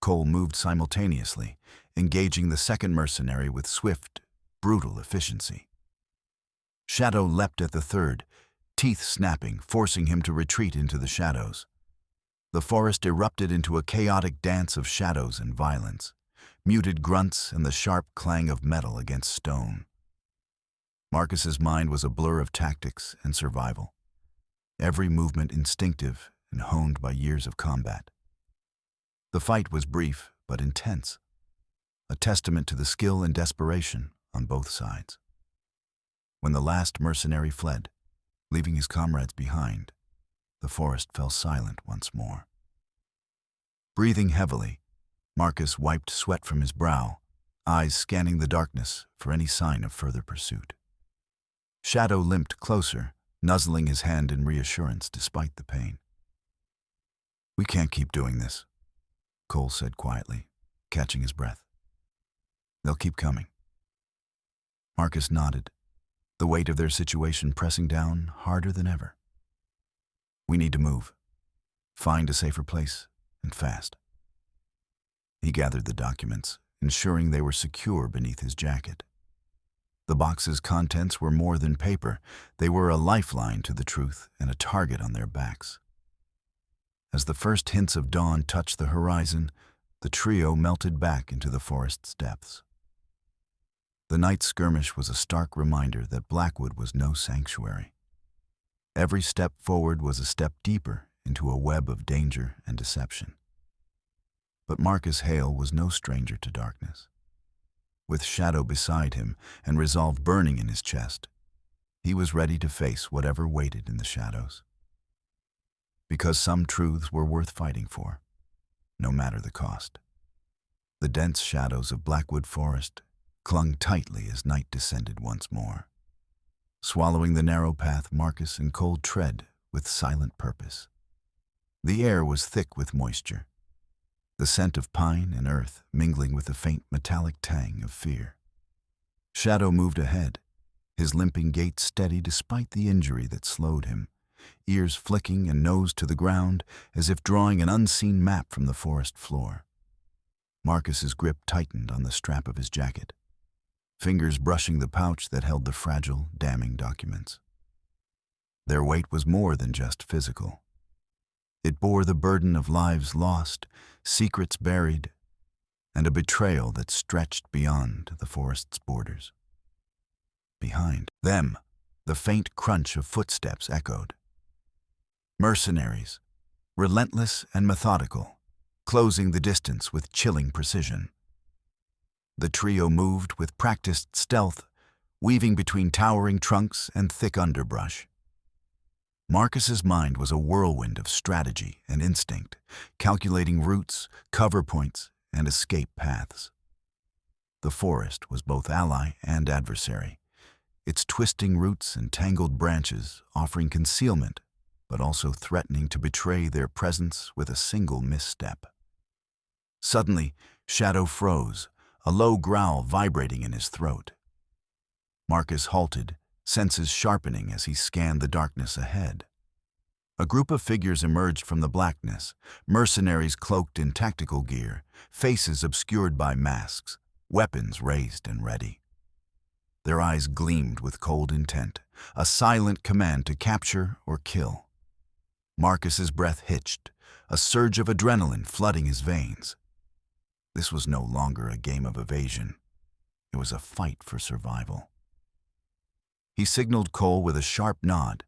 Cole moved simultaneously, engaging the second mercenary with swift, brutal efficiency. Shadow leapt at the third, teeth snapping, forcing him to retreat into the shadows. The forest erupted into a chaotic dance of shadows and violence, muted grunts and the sharp clang of metal against stone. Marcus's mind was a blur of tactics and survival, every movement instinctive and honed by years of combat. The fight was brief but intense, a testament to the skill and desperation on both sides. When the last mercenary fled, leaving his comrades behind, the forest fell silent once more. Breathing heavily, Marcus wiped sweat from his brow, eyes scanning the darkness for any sign of further pursuit. Shadow limped closer, nuzzling his hand in reassurance despite the pain. "We can't keep doing this," Cole said quietly, catching his breath. "They'll keep coming." Marcus nodded, the weight of their situation pressing down harder than ever. "We need to move. Find a safer place, and fast." He gathered the documents, ensuring they were secure beneath his jacket. The box's contents were more than paper. They were a lifeline to the truth and a target on their backs. As the first hints of dawn touched the horizon, the trio melted back into the forest's depths. The night skirmish was a stark reminder that Blackwood was no sanctuary. Every step forward was a step deeper into a web of danger and deception. But Marcus Hale was no stranger to darkness. With Shadow beside him and resolve burning in his chest, he was ready to face whatever waited in the shadows. Because some truths were worth fighting for, no matter the cost. The dense shadows of Blackwood Forest clung tightly as night descended once more, swallowing the narrow path Marcus and Cole tread with silent purpose. The air was thick with moisture, the scent of pine and earth mingling with the faint metallic tang of fear. Shadow moved ahead, his limping gait steady despite the injury that slowed him, ears flicking and nose to the ground as if drawing an unseen map from the forest floor. Marcus's grip tightened on the strap of his jacket, fingers brushing the pouch that held the fragile, damning documents. Their weight was more than just physical. It bore the burden of lives lost, secrets buried, and a betrayal that stretched beyond the forest's borders. Behind them, the faint crunch of footsteps echoed. Mercenaries, relentless and methodical, closing the distance with chilling precision. The trio moved with practiced stealth, weaving between towering trunks and thick underbrush. Marcus's mind was a whirlwind of strategy and instinct, calculating routes, cover points, and escape paths. The forest was both ally and adversary, its twisting roots and tangled branches offering concealment, but also threatening to betray their presence with a single misstep. Suddenly, Shadow froze, a low growl vibrating in his throat. Marcus halted, senses sharpening as he scanned the darkness ahead. A group of figures emerged from the blackness, mercenaries cloaked in tactical gear, faces obscured by masks, weapons raised and ready. Their eyes gleamed with cold intent, a silent command to capture or kill. Marcus's breath hitched, a surge of adrenaline flooding his veins. This was no longer a game of evasion. It was a fight for survival. He signaled Cole with a sharp nod,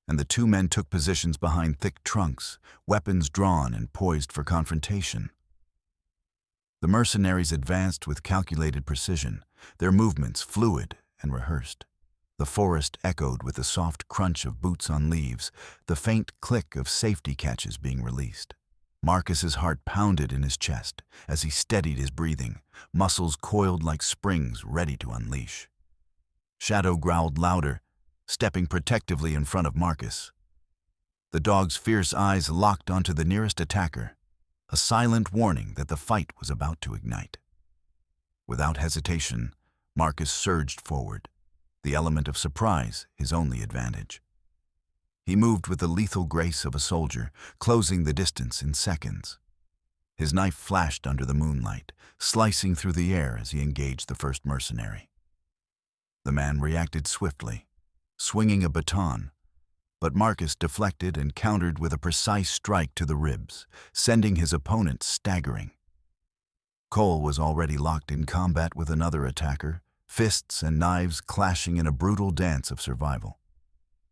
and the two men took positions behind thick trunks, weapons drawn and poised for confrontation. The mercenaries advanced with calculated precision, their movements fluid and rehearsed. The forest echoed with the soft crunch of boots on leaves, the faint click of safety catches being released. Marcus's heart pounded in his chest as he steadied his breathing, muscles coiled like springs ready to unleash. Shadow growled louder, stepping protectively in front of Marcus. The dog's fierce eyes locked onto the nearest attacker, a silent warning that the fight was about to ignite. Without hesitation, Marcus surged forward, the element of surprise his only advantage. He moved with the lethal grace of a soldier, closing the distance in seconds. His knife flashed under the moonlight, slicing through the air as he engaged the first mercenary. The man reacted swiftly, swinging a baton, But Marcus deflected and countered with a precise strike to the ribs, sending his opponent staggering. Cole was already locked in combat with another attacker, fists and knives clashing in a brutal dance of survival.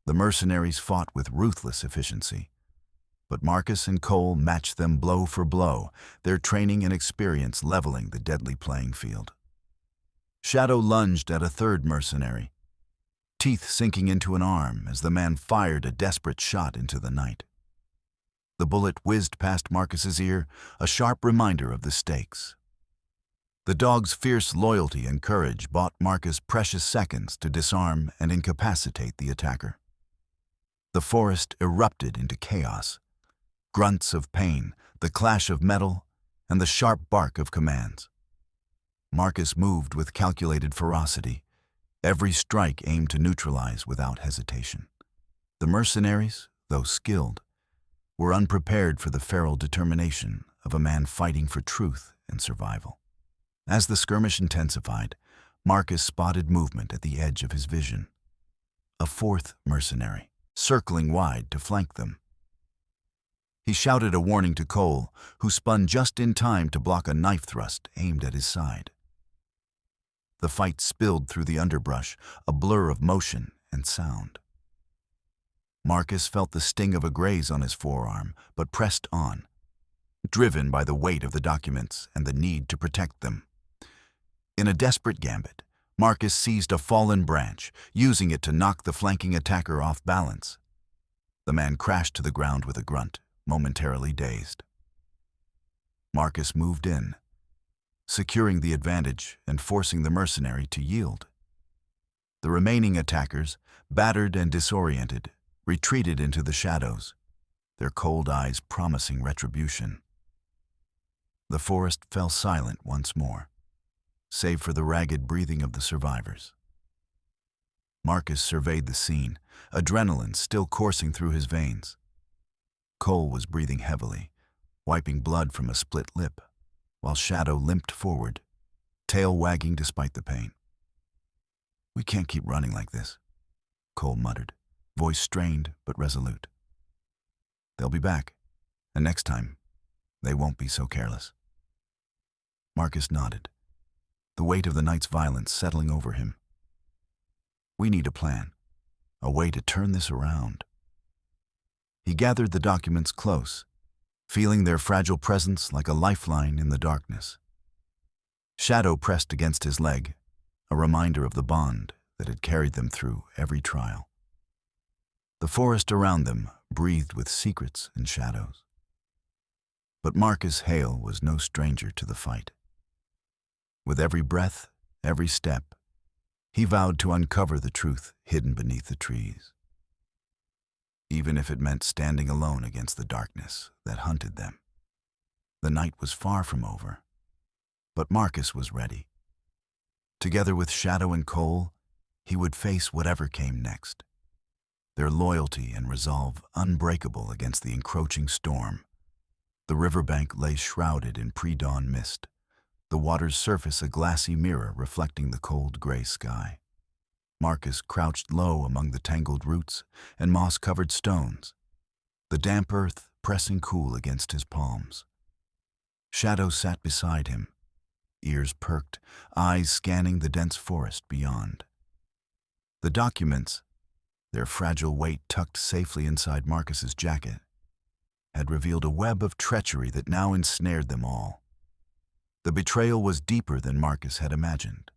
The mercenaries fought with ruthless efficiency. But Marcus and Cole matched them blow for blow, their training and experience leveling the deadly playing field. Shadow lunged at a third mercenary, teeth sinking into an arm as the man fired a desperate shot into the night. The bullet whizzed past Marcus's ear, a sharp reminder of the stakes. The dog's fierce loyalty and courage bought Marcus precious seconds to disarm and incapacitate the attacker. The forest erupted into chaos. Grunts of pain, the clash of metal, and the sharp bark of commands. Marcus moved with calculated ferocity, every strike aimed to neutralize without hesitation. The mercenaries, though skilled, were unprepared for the feral determination of a man fighting for truth and survival. As the skirmish intensified, Marcus spotted movement at the edge of his vision. A fourth mercenary, circling wide to flank them. He shouted a warning to Cole, who spun just in time to block a knife thrust aimed at his side. The fight spilled through the underbrush, a blur of motion and sound. Marcus felt the sting of a graze on his forearm, but pressed on, driven by the weight of the documents and the need to protect them. In a desperate gambit, Marcus seized a fallen branch, using it to knock the flanking attacker off balance. The man crashed to the ground with a grunt, momentarily dazed. Marcus moved in, securing the advantage and forcing the mercenary to yield. The remaining attackers, battered and disoriented, retreated into the shadows, their cold eyes promising retribution. The forest fell silent once more, save for the ragged breathing of the survivors. Marcus surveyed the scene, adrenaline still coursing through his veins. Cole was breathing heavily, wiping blood from a split lip, while Shadow limped forward, tail wagging despite the pain. "We can't keep running like this," Cole muttered, voice strained but resolute. "They'll be back, and next time, they won't be so careless." Marcus nodded, the weight of the night's violence settling over him. "We need a plan, a way to turn this around." He gathered the documents close, feeling their fragile presence like a lifeline in the darkness. Shadow pressed against his leg, a reminder of the bond that had carried them through every trial. The forest around them breathed with secrets and shadows. But Marcus Hale was no stranger to the fight. With every breath, every step, he vowed to uncover the truth hidden beneath the trees, even if it meant standing alone against the darkness that hunted them. The night was far from over, but Marcus was ready. Together with Shadow and Cole, he would face whatever came next, their loyalty and resolve unbreakable against the encroaching storm. The riverbank lay shrouded in pre-dawn mist, the water's surface a glassy mirror reflecting the cold gray sky. Marcus crouched low among the tangled roots and moss-covered stones, the damp earth pressing cool against his palms. Shadow sat beside him, ears perked, eyes scanning the dense forest beyond. The documents, their fragile weight tucked safely inside Marcus's jacket, had revealed a web of treachery that now ensnared them all. The betrayal was deeper than Marcus had imagined,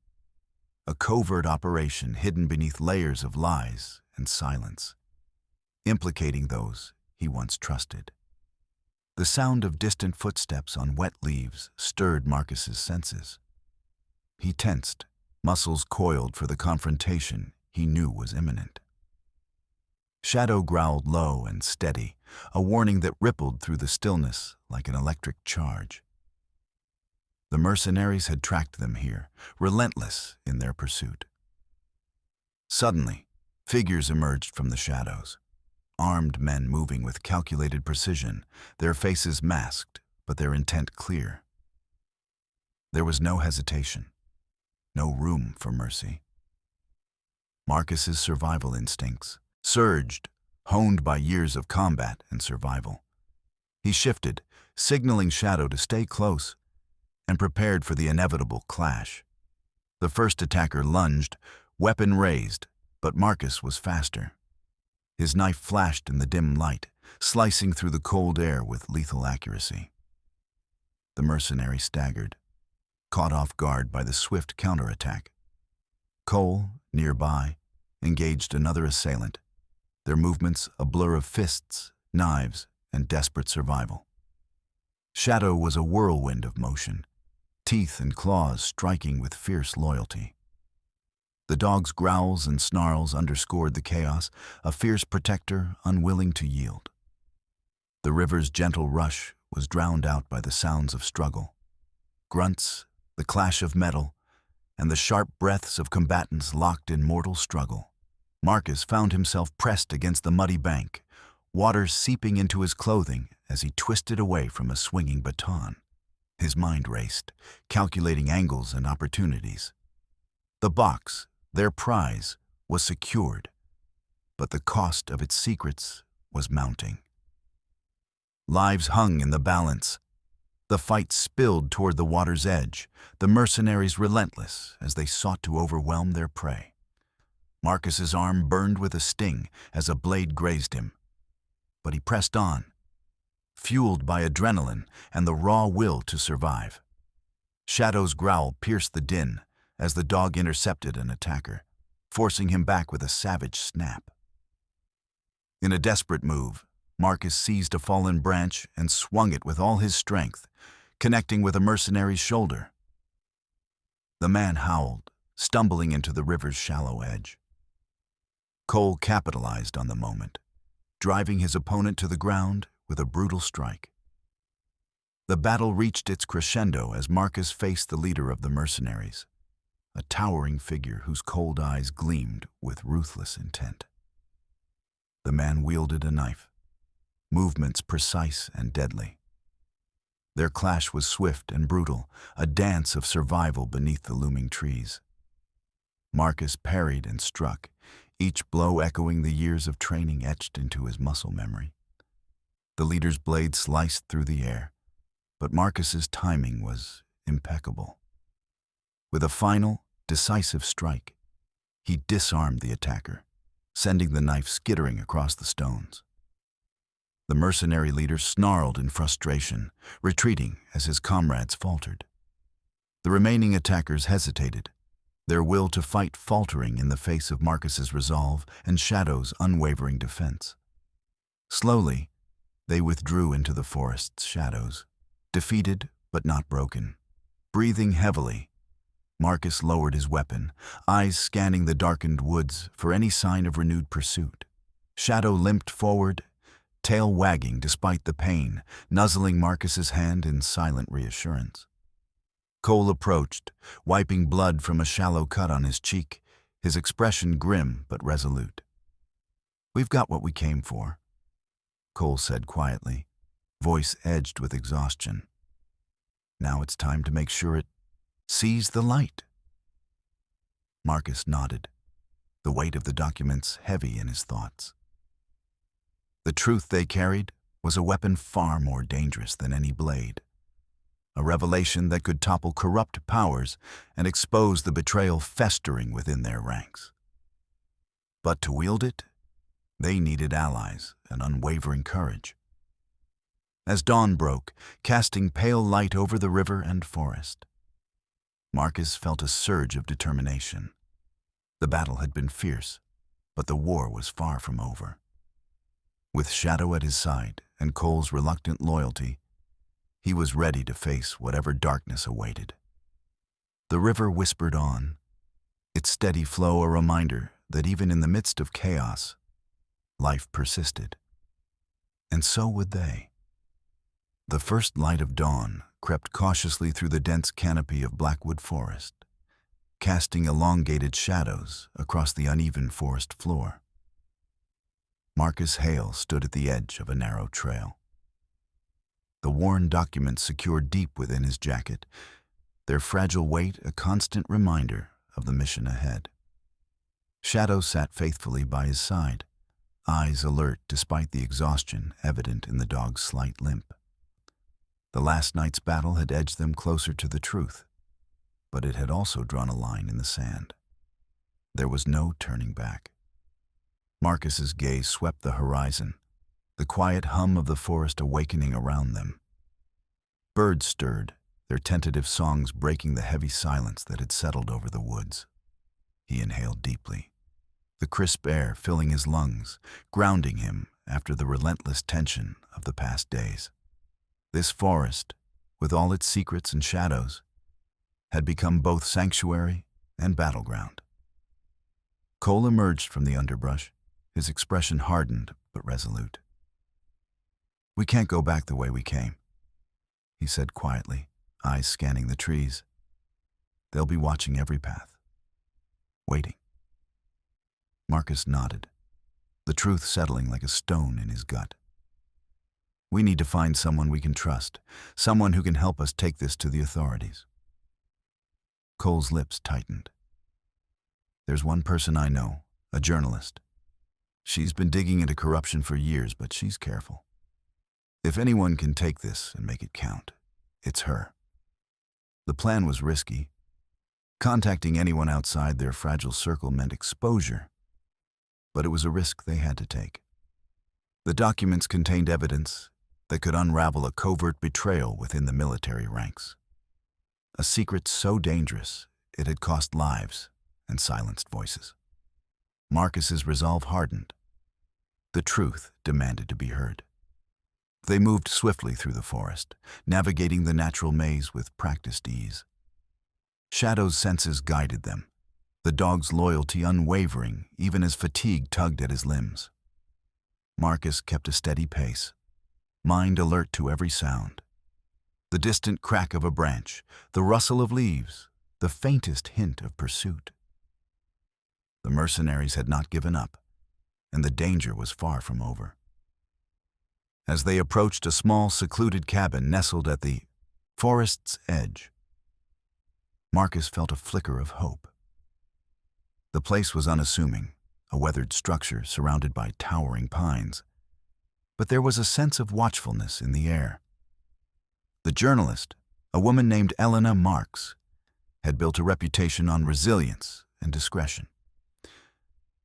a covert operation hidden beneath layers of lies and silence, implicating those he once trusted. The sound of distant footsteps on wet leaves stirred Marcus's senses. He tensed, muscles coiled for the confrontation he knew was imminent. Shadow growled low and steady, a warning that rippled through the stillness like an electric charge. The mercenaries had tracked them here, relentless in their pursuit. Suddenly, figures emerged from the shadows, armed men moving with calculated precision, their faces masked, but their intent clear. There was no hesitation, no room for mercy. Marcus's survival instincts surged, honed by years of combat and survival. He shifted, signaling Shadow to stay close, and prepared for the inevitable clash. The first attacker lunged, weapon raised, but Marcus was faster. His knife flashed in the dim light, slicing through the cold air with lethal accuracy. The mercenary staggered, caught off guard by the swift counterattack. Cole, nearby, engaged another assailant, their movements a blur of fists, knives, and desperate survival. Shadow was a whirlwind of motion, teeth and claws striking with fierce loyalty. The dog's growls and snarls underscored the chaos, a fierce protector unwilling to yield. The river's gentle rush was drowned out by the sounds of struggle. Grunts, the clash of metal, and the sharp breaths of combatants locked in mortal struggle. Marcus found himself pressed against the muddy bank, water seeping into his clothing as he twisted away from a swinging baton. His mind raced, calculating angles and opportunities. The box, their prize, was secured, but the cost of its secrets was mounting. Lives hung in the balance. The fight spilled toward the water's edge, the mercenaries relentless as they sought to overwhelm their prey. Marcus's arm burned with a sting as a blade grazed him, but he pressed on, fueled by adrenaline and the raw will to survive. Shadow's growl pierced the din as the dog intercepted an attacker, forcing him back with a savage snap. In a desperate move, Marcus seized a fallen branch and swung it with all his strength, connecting with a mercenary's shoulder. The man howled, stumbling into the river's shallow edge. Cole capitalized on the moment, driving his opponent to the ground with a brutal strike. The battle reached its crescendo as Marcus faced the leader of the mercenaries, a towering figure whose cold eyes gleamed with ruthless intent. The man wielded a knife, movements precise and deadly. Their clash was swift and brutal, a dance of survival beneath the looming trees. Marcus parried and struck, each blow echoing the years of training etched into his muscle memory. The leader's blade sliced through the air, but Marcus's timing was impeccable. With a final, decisive strike, he disarmed the attacker, sending the knife skittering across the stones. The mercenary leader snarled in frustration, retreating as his comrades faltered. The remaining attackers hesitated, their will to fight faltering in the face of Marcus's resolve and Shadow's unwavering defense. Slowly, they withdrew into the forest's shadows, defeated but not broken. Breathing heavily, Marcus lowered his weapon, eyes scanning the darkened woods for any sign of renewed pursuit. Shadow limped forward, tail wagging despite the pain, nuzzling Marcus's hand in silent reassurance. Cole approached, wiping blood from a shallow cut on his cheek, his expression grim but resolute. "We've got what we came for," Cole said quietly, voice edged with exhaustion. "Now it's time to make sure it sees the light." Marcus nodded, the weight of the documents heavy in his thoughts. The truth they carried was a weapon far more dangerous than any blade, a revelation that could topple corrupt powers and expose the betrayal festering within their ranks. But to wield it, they needed allies and unwavering courage. As dawn broke, casting pale light over the river and forest, Marcus felt a surge of determination. The battle had been fierce, but the war was far from over. With Shadow at his side and Cole's reluctant loyalty, he was ready to face whatever darkness awaited. The river whispered on, its steady flow a reminder that even in the midst of chaos, life persisted. And so would they. The first light of dawn crept cautiously through the dense canopy of blackwood forest, casting elongated shadows across the uneven forest floor. Marcus Hale stood at the edge of a narrow trail, the worn documents secured deep within his jacket, their fragile weight a constant reminder of the mission ahead. Shadow sat faithfully by his side, eyes alert despite the exhaustion evident in the dog's slight limp. The last night's battle had edged them closer to the truth, but it had also drawn a line in the sand. There was no turning back. Marcus's gaze swept the horizon, the quiet hum of the forest awakening around them. Birds stirred, their tentative songs breaking the heavy silence that had settled over the woods. He inhaled deeply, the crisp air filling his lungs, grounding him after the relentless tension of the past days. This forest, with all its secrets and shadows, had become both sanctuary and battleground. Cole emerged from the underbrush, his expression hardened but resolute. "We can't go back the way we came," he said quietly, eyes scanning the trees. "They'll be watching every path, waiting." Marcus nodded, the truth settling like a stone in his gut. "We need to find someone we can trust, someone who can help us take this to the authorities." Cole's lips tightened. "There's one person I know, a journalist. She's been digging into corruption for years, but she's careful. If anyone can take this and make it count, it's her." The plan was risky. Contacting anyone outside their fragile circle meant exposure, but it was a risk they had to take. The documents contained evidence that could unravel a covert betrayal within the military ranks. A secret so dangerous it had cost lives and silenced voices. Marcus's resolve hardened. The truth demanded to be heard. They moved swiftly through the forest, navigating the natural maze with practiced ease. Shadow's senses guided them, the dog's loyalty unwavering even as fatigue tugged at his limbs. Marcus kept a steady pace, mind alert to every sound. The distant crack of a branch, the rustle of leaves, the faintest hint of pursuit. The mercenaries had not given up, and the danger was far from over. As they approached a small, secluded cabin nestled at the forest's edge, Marcus felt a flicker of hope. The place was unassuming, a weathered structure surrounded by towering pines, but there was a sense of watchfulness in the air. The journalist, a woman named Elena Marks, had built a reputation on resilience and discretion.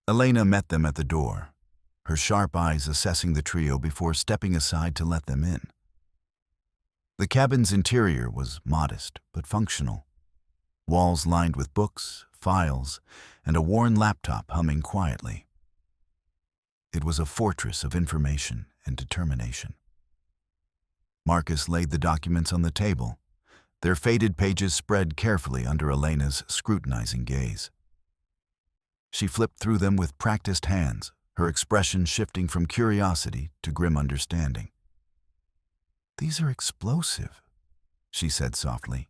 Elena met them at the door, her sharp eyes assessing the trio before stepping aside to let them in. The cabin's interior was modest but functional, walls lined with books, files, and a worn laptop humming quietly. It was a fortress of information and determination. Marcus laid the documents on the table, their faded pages spread carefully under Elena's scrutinizing gaze. She flipped through them with practiced hands, her expression shifting from curiosity to grim understanding. "These are explosive," she said softly.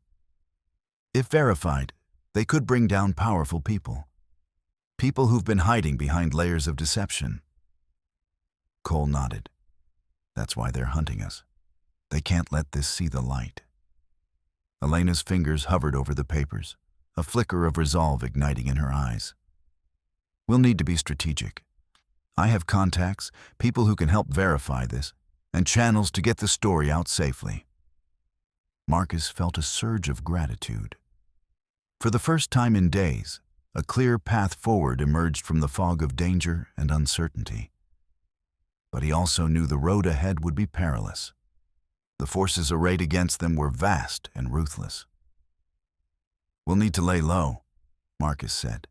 "If verified, they could bring down powerful people. People who've been hiding behind layers of deception." Cole nodded. "That's why they're hunting us. They can't let this see the light." Elena's fingers hovered over the papers, a flicker of resolve igniting in her eyes. "We'll need to be strategic. I have contacts, people who can help verify this, and channels to get the story out safely." Marcus felt a surge of gratitude. For the first time in days, a clear path forward emerged from the fog of danger and uncertainty. But he also knew the road ahead would be perilous. The forces arrayed against them were vast and ruthless. "We'll need to lay low," Marcus said.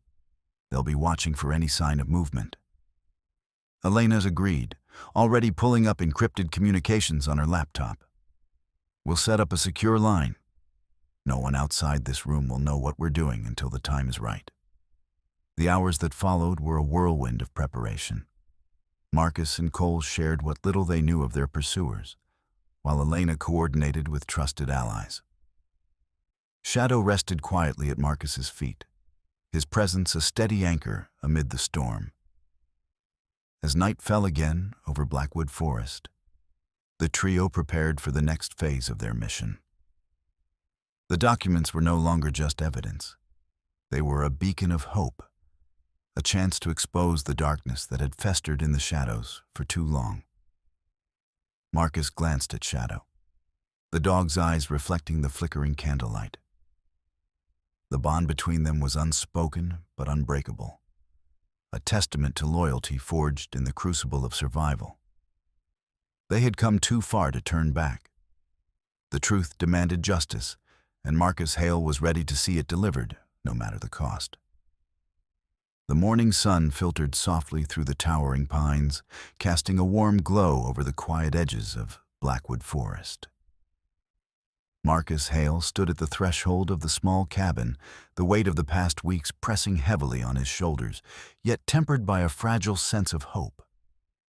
"They'll be watching for any sign of movement." Elena's agreed, already pulling up encrypted communications on her laptop. "We'll set up a secure line. No one outside this room will know what we're doing until the time is right." The hours that followed were a whirlwind of preparation. Marcus and Cole shared what little they knew of their pursuers, while Elena coordinated with trusted allies. Shadow rested quietly at Marcus's feet, his presence a steady anchor amid the storm. As night fell again over Blackwood Forest, the trio prepared for the next phase of their mission. The documents were no longer just evidence. They were a beacon of hope, a chance to expose the darkness that had festered in the shadows for too long. Marcus glanced at Shadow, the dog's eyes reflecting the flickering candlelight. The bond between them was unspoken but unbreakable, a testament to loyalty forged in the crucible of survival. They had come too far to turn back. The truth demanded justice, and Marcus Hale was ready to see it delivered, no matter the cost. The morning sun filtered softly through the towering pines, casting a warm glow over the quiet edges of Blackwood Forest. Marcus Hale stood at the threshold of the small cabin, the weight of the past weeks pressing heavily on his shoulders, yet tempered by a fragile sense of hope.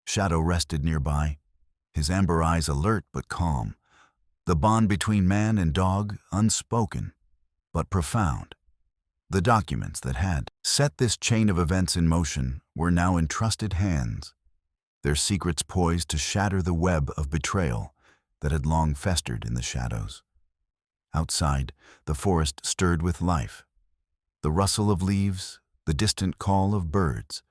Shadow rested nearby, his amber eyes alert but calm, the bond between man and dog unspoken but profound. The documents that had set this chain of events in motion were now in trusted hands, their secrets poised to shatter the web of betrayal that had long festered in the shadows. Outside, the forest stirred with life. The rustle of leaves, the distant call of birds,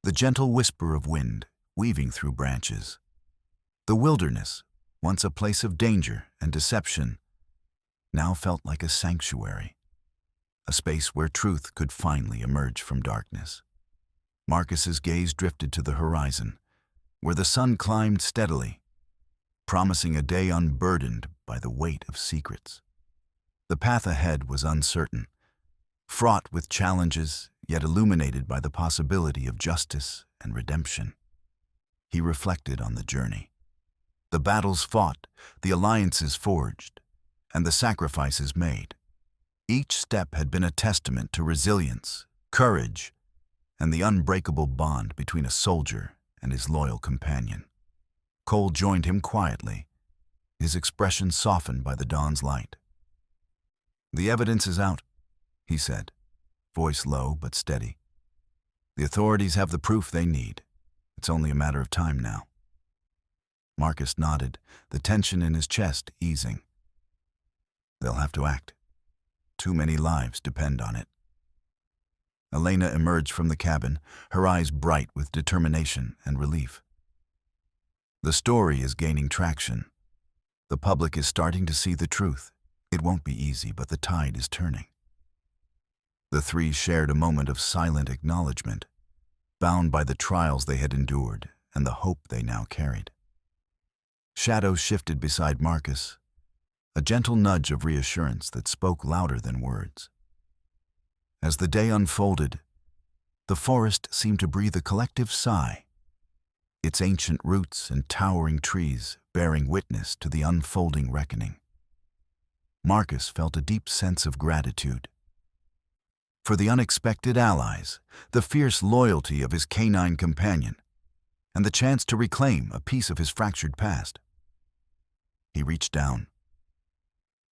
the gentle whisper of wind weaving through branches. The wilderness, once a place of danger and deception, now felt like a sanctuary, a space where truth could finally emerge from darkness. Marcus's gaze drifted to the horizon, where the sun climbed steadily, promising a day unburdened by the weight of secrets. The path ahead was uncertain, fraught with challenges, yet illuminated by the possibility of justice and redemption. He reflected on the journey. The battles fought, the alliances forged, and the sacrifices made. Each step had been a testament to resilience, courage, and the unbreakable bond between a soldier and his loyal companion. Cole joined him quietly, his expression softened by the dawn's light. "The evidence is out," he said, voice low but steady. "The authorities have the proof they need. It's only a matter of time now." Marcus nodded, the tension in his chest easing. "They'll have to act. Too many lives depend on it." Elena emerged from the cabin, her eyes bright with determination and relief. "The story is gaining traction. The public is starting to see the truth. It won't be easy, but the tide is turning." The three shared a moment of silent acknowledgement, bound by the trials they had endured and the hope they now carried. Shadow shifted beside Marcus, a gentle nudge of reassurance that spoke louder than words. As the day unfolded, the forest seemed to breathe a collective sigh, its ancient roots and towering trees bearing witness to the unfolding reckoning. Marcus felt a deep sense of gratitude for the unexpected allies, the fierce loyalty of his canine companion, and the chance to reclaim a piece of his fractured past. He reached down,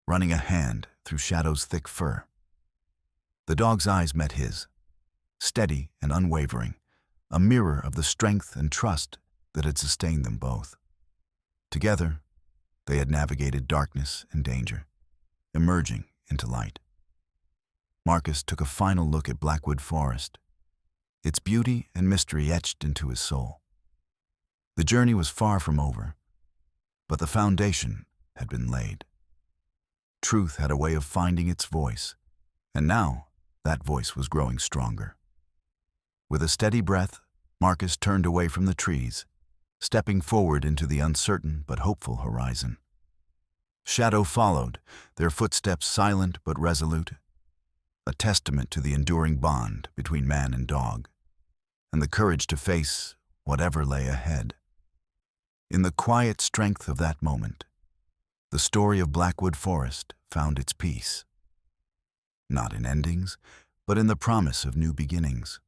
running a hand through Shadow's thick fur. The dog's eyes met his, steady and unwavering, a mirror of the strength and trust that had sustained them both. Together, they had navigated darkness and danger, emerging into light. Marcus took a final look at Blackwood Forest, its beauty and mystery etched into his soul. The journey was far from over, but the foundation had been laid. Truth had a way of finding its voice, and now that voice was growing stronger. With a steady breath, Marcus turned away from the trees, stepping forward into the uncertain but hopeful horizon. Shadow followed, their footsteps silent but resolute, a testament to the enduring bond between man and dog, and the courage to face whatever lay ahead. In the quiet strength of that moment, the story of Blackwood Forest found its peace. Not in endings, but in the promise of new beginnings.